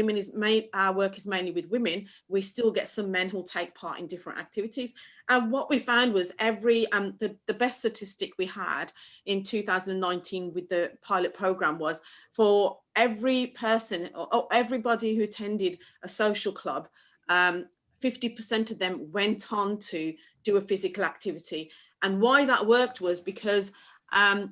work is mainly with women, we still get some men who'll take part in different activities. And what we found was the best statistic we had in 2019 with the pilot program was for every person or everybody who attended a social club, 50% of them went on to do a physical activity. And why that worked was because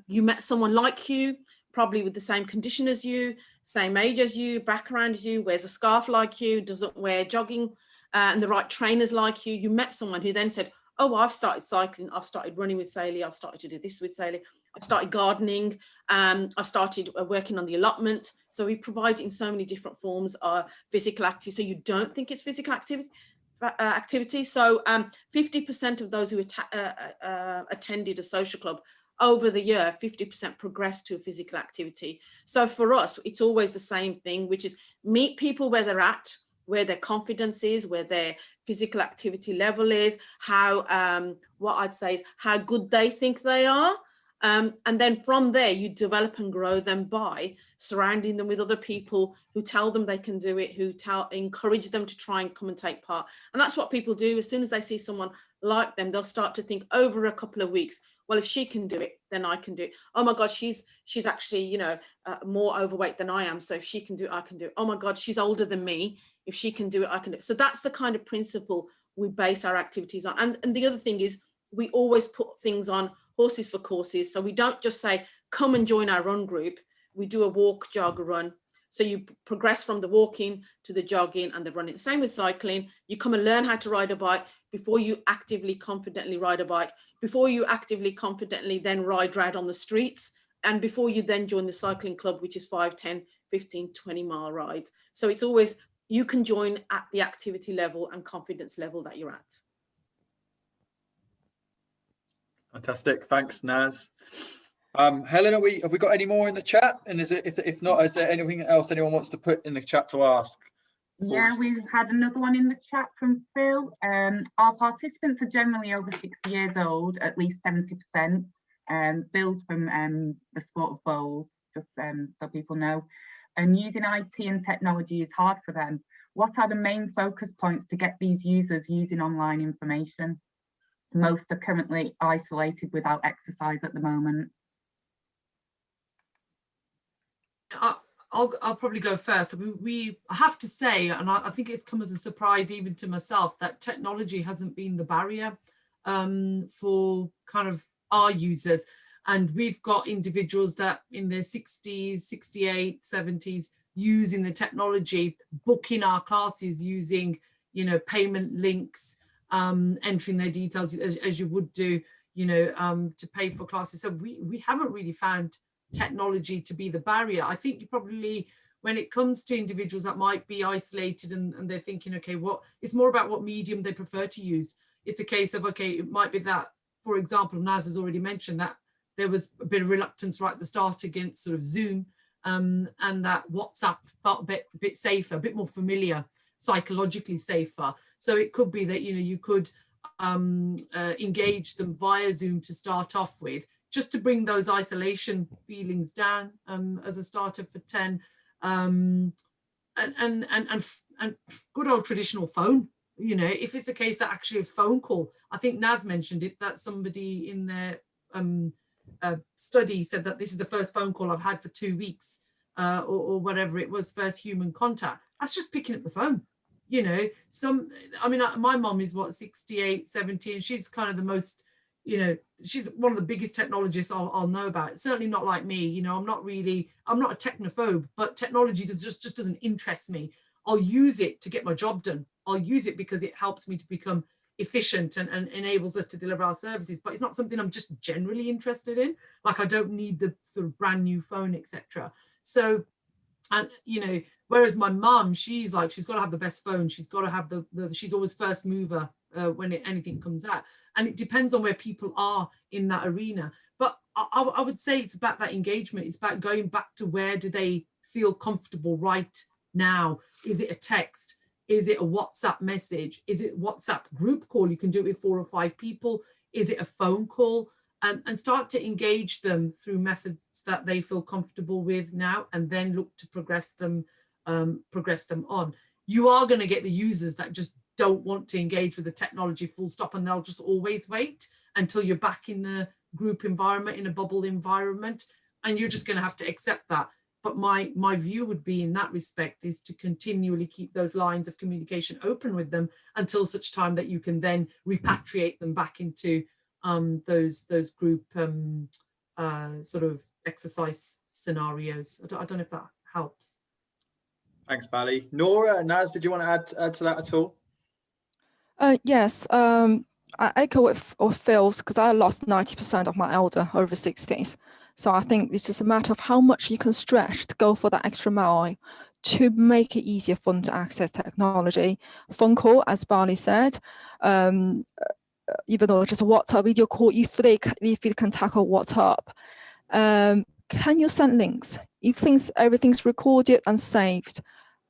you met someone like you, probably with the same condition as you, same age as you, background as you, wears a scarf like you, doesn't wear jogging and the right trainers like you. You met someone who then said, oh, I've started cycling, I've started running with Saheli, I've started to do this with Saheli, I've started gardening, I've started working on the allotment. So we provide in so many different forms of physical activity, so you don't think it's physical activity. So 50% of those who attended a social club over the year, 50% progressed to a physical activity. So for us, it's always the same thing, which is meet people where they're at, where their confidence is, where their physical activity level is, how, what I'd say is how good they think they are. And then from there, you develop and grow them by surrounding them with other people who tell them they can do it, who encourage them to try and come and take part. And that's what people do. As soon as they see someone like them, they'll start to think over a couple of weeks, well, if she can do it, then I can do it. Oh my God, she's actually, you know, more overweight than I am. So if she can do it, I can do it. Oh my God, she's older than me. If she can do it, I can do it. So that's the kind of principle we base our activities on. And the other thing is we always put things on horses for courses. So we don't just say, come and join our run group. We do a walk, jog, run. So you progress from the walking to the jogging and the running. Same with cycling. You come and learn how to ride a bike before you actively, confidently ride a bike, before you actively, confidently then ride on the streets, and before you then join the cycling club, which is 5, 10, 15, 20 mile rides. So it's always, you can join at the activity level and confidence level that you're at. Fantastic, thanks, Naz. Helen, have we got any more in the chat? And if not, is there anything else anyone wants to put in the chat to ask Yeah, we've had another one in the chat from Phil. Our participants are generally over 60 years old, at least 70%. Phil's from the sport of bowls, just so people know. And using IT and technology is hard for them. What are the main focus points to get these users using online information? Most are currently isolated without exercise at the moment. I'll probably go first. I have to say, and I think it's come as a surprise even to myself, that technology hasn't been the barrier for kind of our users. And we've got individuals that in their 60s, 68, 70s, using the technology, booking our classes using, you know, payment links, entering their details as you would do, you know, to pay for classes. So we haven't really found technology to be the barrier. I think you probably, when it comes to individuals that might be isolated and they're thinking, okay, it's more about what medium they prefer to use. It's a case of, okay, it might be that, for example, Naz has already mentioned that there was a bit of reluctance right at the start against sort of Zoom, and that WhatsApp felt a bit safer, a bit more familiar, psychologically safer. So it could be that, you know, you could engage them via Zoom to start off with, just to bring those isolation feelings down as a starter for 10, and good old traditional phone. You know, if it's a case that actually a phone call, I think Naz mentioned it, that somebody in their study said that this is the first phone call I've had for 2 weeks, or whatever it was, first human contact. That's just picking up the phone. You know, I mean, my mom is what, 68, 70, and she's kind of the most, you know, she's one of the biggest technologists I'll know about. It's certainly not like me. You know, I'm not a technophobe, but technology just doesn't interest me. I'll use it to get my job done. I'll use it because it helps me to become efficient and enables us to deliver our services, but it's not something I'm just generally interested in. Like, I don't need the sort of brand new phone, etc. So, and you know, whereas my mum, she's got to have the best phone. She's got to have she's always first mover when anything comes out. And it depends on where people are in that arena. But I would say it's about that engagement. It's about going back to where do they feel comfortable right now? Is it a text? Is it a WhatsApp message? Is it WhatsApp group call? You can do it with 4 or 5 people. Is it a phone call? And start to engage them through methods that they feel comfortable with now, and then look to progress them on. You are going to get the users that just don't want to engage with the technology full stop, and they'll just always wait until you're back in a group environment, in a bubble environment, and you're just going to have to accept that. But my view would be, in that respect, is to continually keep those lines of communication open with them until such time that you can then repatriate them back into those group sort of exercise scenarios. I don't know if that helps. Thanks, Bally. Nora and Naz, did you want to add to that at all? Yes, I echo with Phil's, because I lost 90% of my elder over 60s. So I think it's just a matter of how much you can stretch to go for that extra mile to make it easier for them to access technology. Phone call, as Bally said, even though just a WhatsApp video call, if they can tackle WhatsApp, can you send links? If everything's recorded and saved,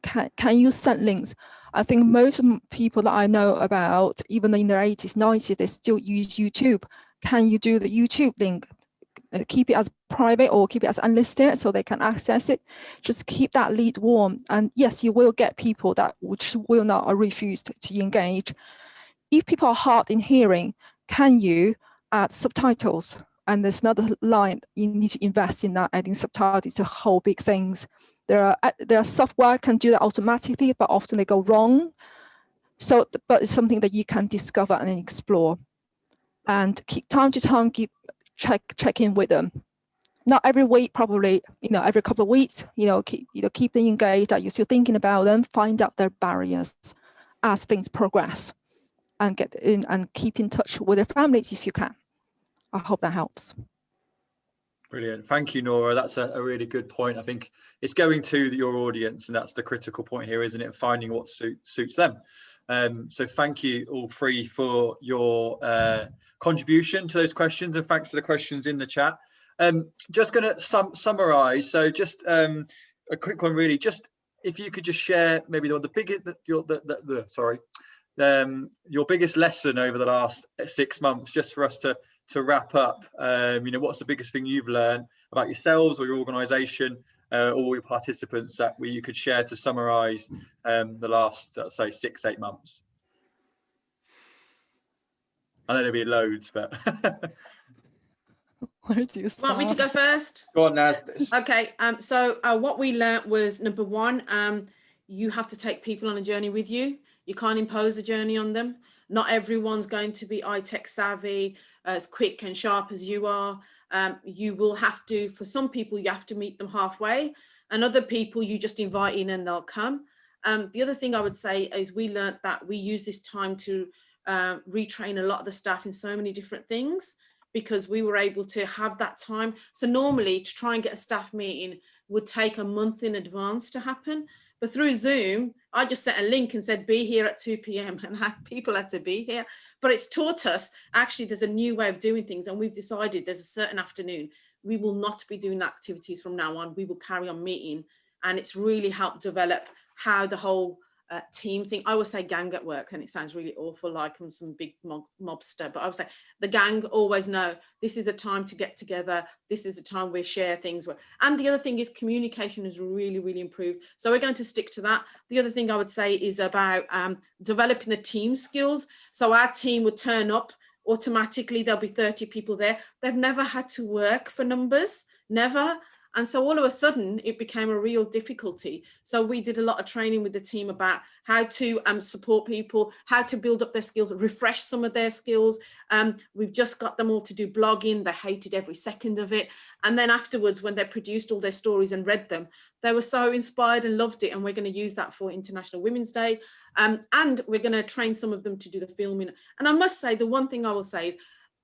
can you send links? I think most people that I know about, even in their 80s, 90s, they still use YouTube. Can you do the YouTube link? Keep it as private or keep it as unlisted so they can access it. Just keep that lead warm. And yes, you will get people that which will not or refuse to engage. If people are hard in hearing, can you add subtitles? And there's another line, you need to invest in that, adding subtitles to whole big things. There are software can do that automatically, but often they go wrong. So, but it's something that you can discover and explore. And keep time to time, check in with them. Not every week, probably, every couple of weeks, keep them engaged, that you're still thinking about them, find out their barriers as things progress, and get in and keep in touch with their families if you can. I hope that helps. Brilliant. Thank you, Nora. That's a really good point. I think it's going to your audience, and that's the critical point here, isn't it? Finding what suits them. So thank you all three for your contribution to those questions, and thanks for the questions in the chat. Just going to summarize. So just a quick one, really. Just if you could just share maybe the biggest, your biggest lesson over the last 6 months, just for us to wrap up. You know, what's the biggest thing you've learned about yourselves or your organisation, or your participants, that you could share to summarise the last, say, 6-8 months? I know there'll be loads, but Where do you start? Want me to go first? go on, Naz. Okay. So what we learnt was, number one, you have to take people on a journey with you. You can't impose a journey on them. Not everyone's going to be tech savvy, as quick and sharp as you are. You will have to, for some people, you have to meet them halfway, and other people you just invite in and they'll come. The other thing I would say is we learnt that we use this time to retrain a lot of the staff in so many different things, because we were able to have that time. So normally to try and get a staff meeting would take a month in advance to happen. But through Zoom, I just sent a link and said, be here at 2 p.m. and people had to be here. But it's taught us, actually, there's a new way of doing things. And we've decided there's a certain afternoon, we will not be doing activities from now on. We will carry on meeting. And it's really helped develop how the whole team thing. I always say gang at work, and it sounds really awful, like I'm some big mobster, but I would say the gang always know this is the time to get together. This is the time we share things. And the other thing is communication has really, really improved. So we're going to stick to that. The other thing I would say is about developing the team skills. So our team would turn up automatically. There'll be 30 people there. They've never had to work for numbers, never. And so all of a sudden it became a real difficulty. So we did a lot of training with the team about how to support people, how to build up their skills, refresh some of their skills. We've just got them all to do blogging. They hated every second of it. And then afterwards, when they produced all their stories and read them, they were so inspired and loved it. And we're going to use that for International Women's Day. And we're going to train some of them to do the filming. And I must say, the one thing I will say is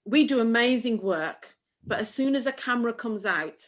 we do amazing work, but as soon as a camera comes out,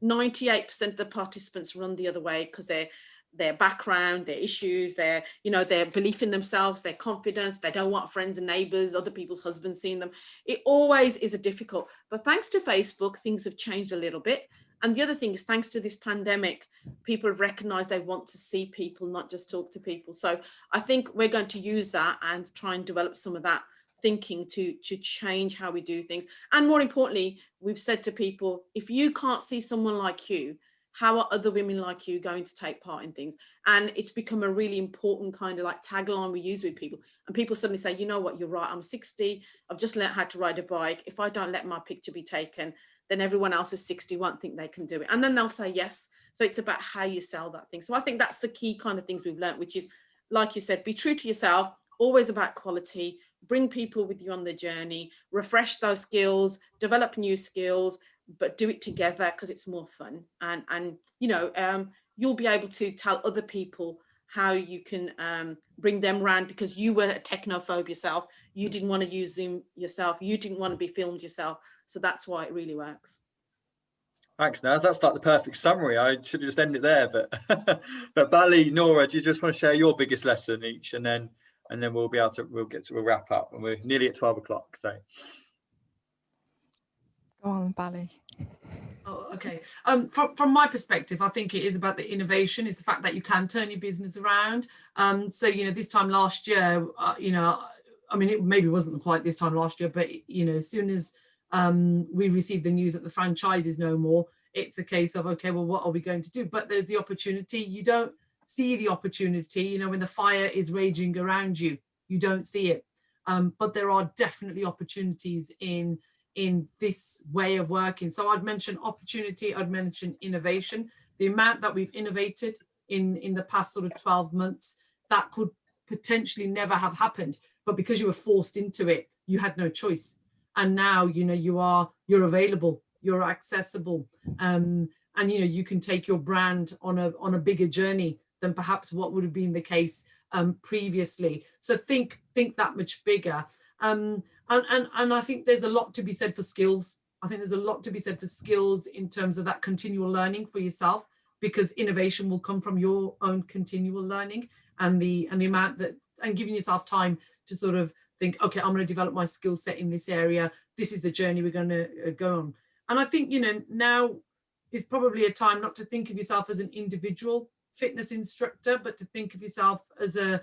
98% of the participants run the other way, because their background, their issues, their belief in themselves, their confidence, they don't want friends and neighbors, other people's husbands seeing them. It always is a difficult, but thanks to Facebook, things have changed a little bit. And the other thing is, thanks to this pandemic, people have recognized they want to see people, not just talk to people. So I think we're going to use that and try and develop some of that thinking to change how we do things. And more importantly, we've said to people, if you can't see someone like you, how are other women like you going to take part in things? And it's become a really important kind of like tagline we use with people. And people suddenly say, you know what, you're right, I'm 60, I've just learned how to ride a bike. If I don't let my picture be taken, then everyone else is 60 won't think they can do it. And then they'll say yes. So it's about how you sell that thing. So I think that's the key kind of things we've learned, which is, like you said, be true to yourself, always about quality, bring people with you on the journey, refresh those skills, develop new skills, but do it together because it's more fun. And you'll be able to tell other people how you can bring them around, because you were a technophobe yourself. You didn't want to use Zoom yourself. You didn't want to be filmed yourself. So that's why it really works. Thanks, Naz. That's like the perfect summary. I should have just ended there, but but Bally, Nora, do you just want to share your biggest lesson each, and then we'll wrap up, and we're nearly at 12 o'clock. So go on, Bally. Oh, okay. From my perspective, I think it is about the innovation. It's the fact that you can turn your business around. So this time last year, I mean, it maybe wasn't quite this time last year, but as soon as we received the news that the franchise is no more, it's a case of, okay, well, what are we going to do? But there's the opportunity. You don't see the opportunity, when the fire is raging around you, you don't see it. But there are definitely opportunities in this way of working. So I'd mention opportunity, I'd mention innovation. The amount that we've innovated in the past sort of 12 months, that could potentially never have happened, but because you were forced into it, you had no choice. And now, you're available, you're accessible, and you can take your brand on a bigger journey than perhaps what would have been the case previously. So think that much bigger. And I think there's a lot to be said for skills. I think there's a lot to be said for skills in terms of that continual learning for yourself, because innovation will come from your own continual learning and the amount that, and giving yourself time to sort of think, okay, I'm going to develop my skill set in this area. This is the journey we're going to go on. And I think, now is probably a time not to think of yourself as an individual. fitness instructor, but to think of yourself as a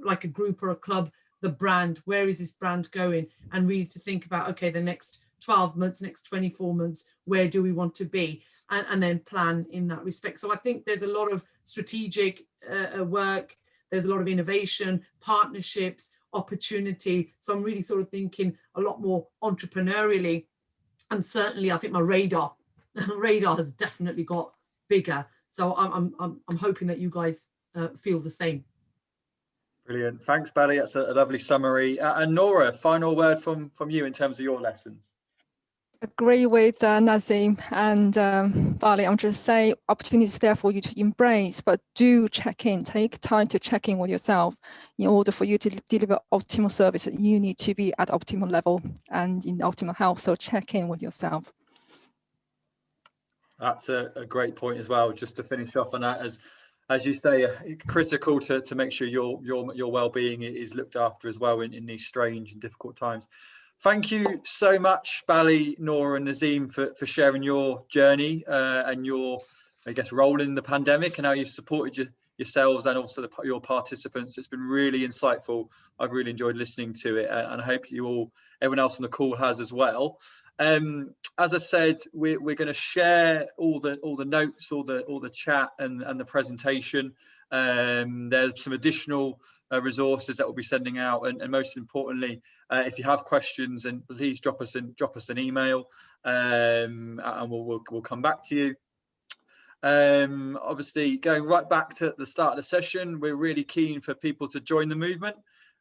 like a group or a club, the brand, where is this brand going, and really to think about, okay, the next 12 months, next 24 months, where do we want to be, and then plan in that respect. So I think there's a lot of strategic work, there's a lot of innovation, partnerships, opportunity. So I'm really sort of thinking a lot more entrepreneurially, and certainly I think my radar has definitely got bigger. So I'm hoping that you guys feel the same. Brilliant. Thanks, Bally. That's a lovely summary. And Nora, final word from you in terms of your lessons. Agree with Naseem and Bally. I'm just saying opportunities there for you to embrace, but do check in, take time to check in with yourself. In order for you to deliver optimal service, you need to be at optimal level and in optimal health. So check in with yourself. That's a great point as well. Just to finish off on that, as you say, critical to make sure your well-being is looked after as well in these strange and difficult times. Thank you so much, Bally, Nora and Naseem, for sharing your journey and your, I guess, role in the pandemic and how you supported yourselves and also your participants. It's been really insightful. I've really enjoyed listening to it, and I hope everyone else on the call has as well. As I said, we're going to share all the notes, all the chat and the presentation. There's some additional resources that we'll be sending out, and most importantly, if you have questions, and please drop us an email, and we'll come back to you. Obviously, going right back to the start of the session, we're really keen for people to join the movement,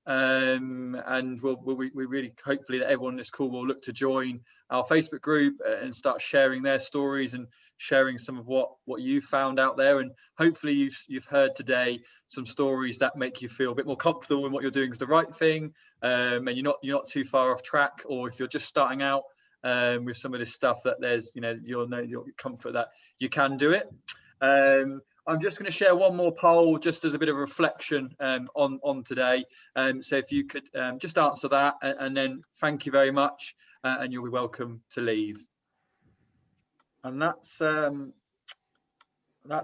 and we really hopefully that everyone on this call will look to join our Facebook group and start sharing their stories and sharing some of what you found out there. And hopefully you've heard today some stories that make you feel a bit more comfortable in what you're doing is the right thing, and you're not too far off track. Or if you're just starting out with some of this stuff, that there's you'll know your comfort that you can do it. I'm just going to share one more poll just as a bit of reflection on today. So if you could just answer that, and then thank you very much, and you'll be welcome to leave. And that's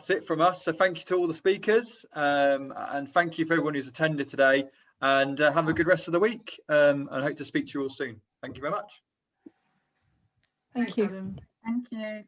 it from us. So thank you to all the speakers, and thank you for everyone who's attended today, and have a good rest of the week, and I hope to speak to you all soon. Thank you very much. Thank you. Adam. Thank you.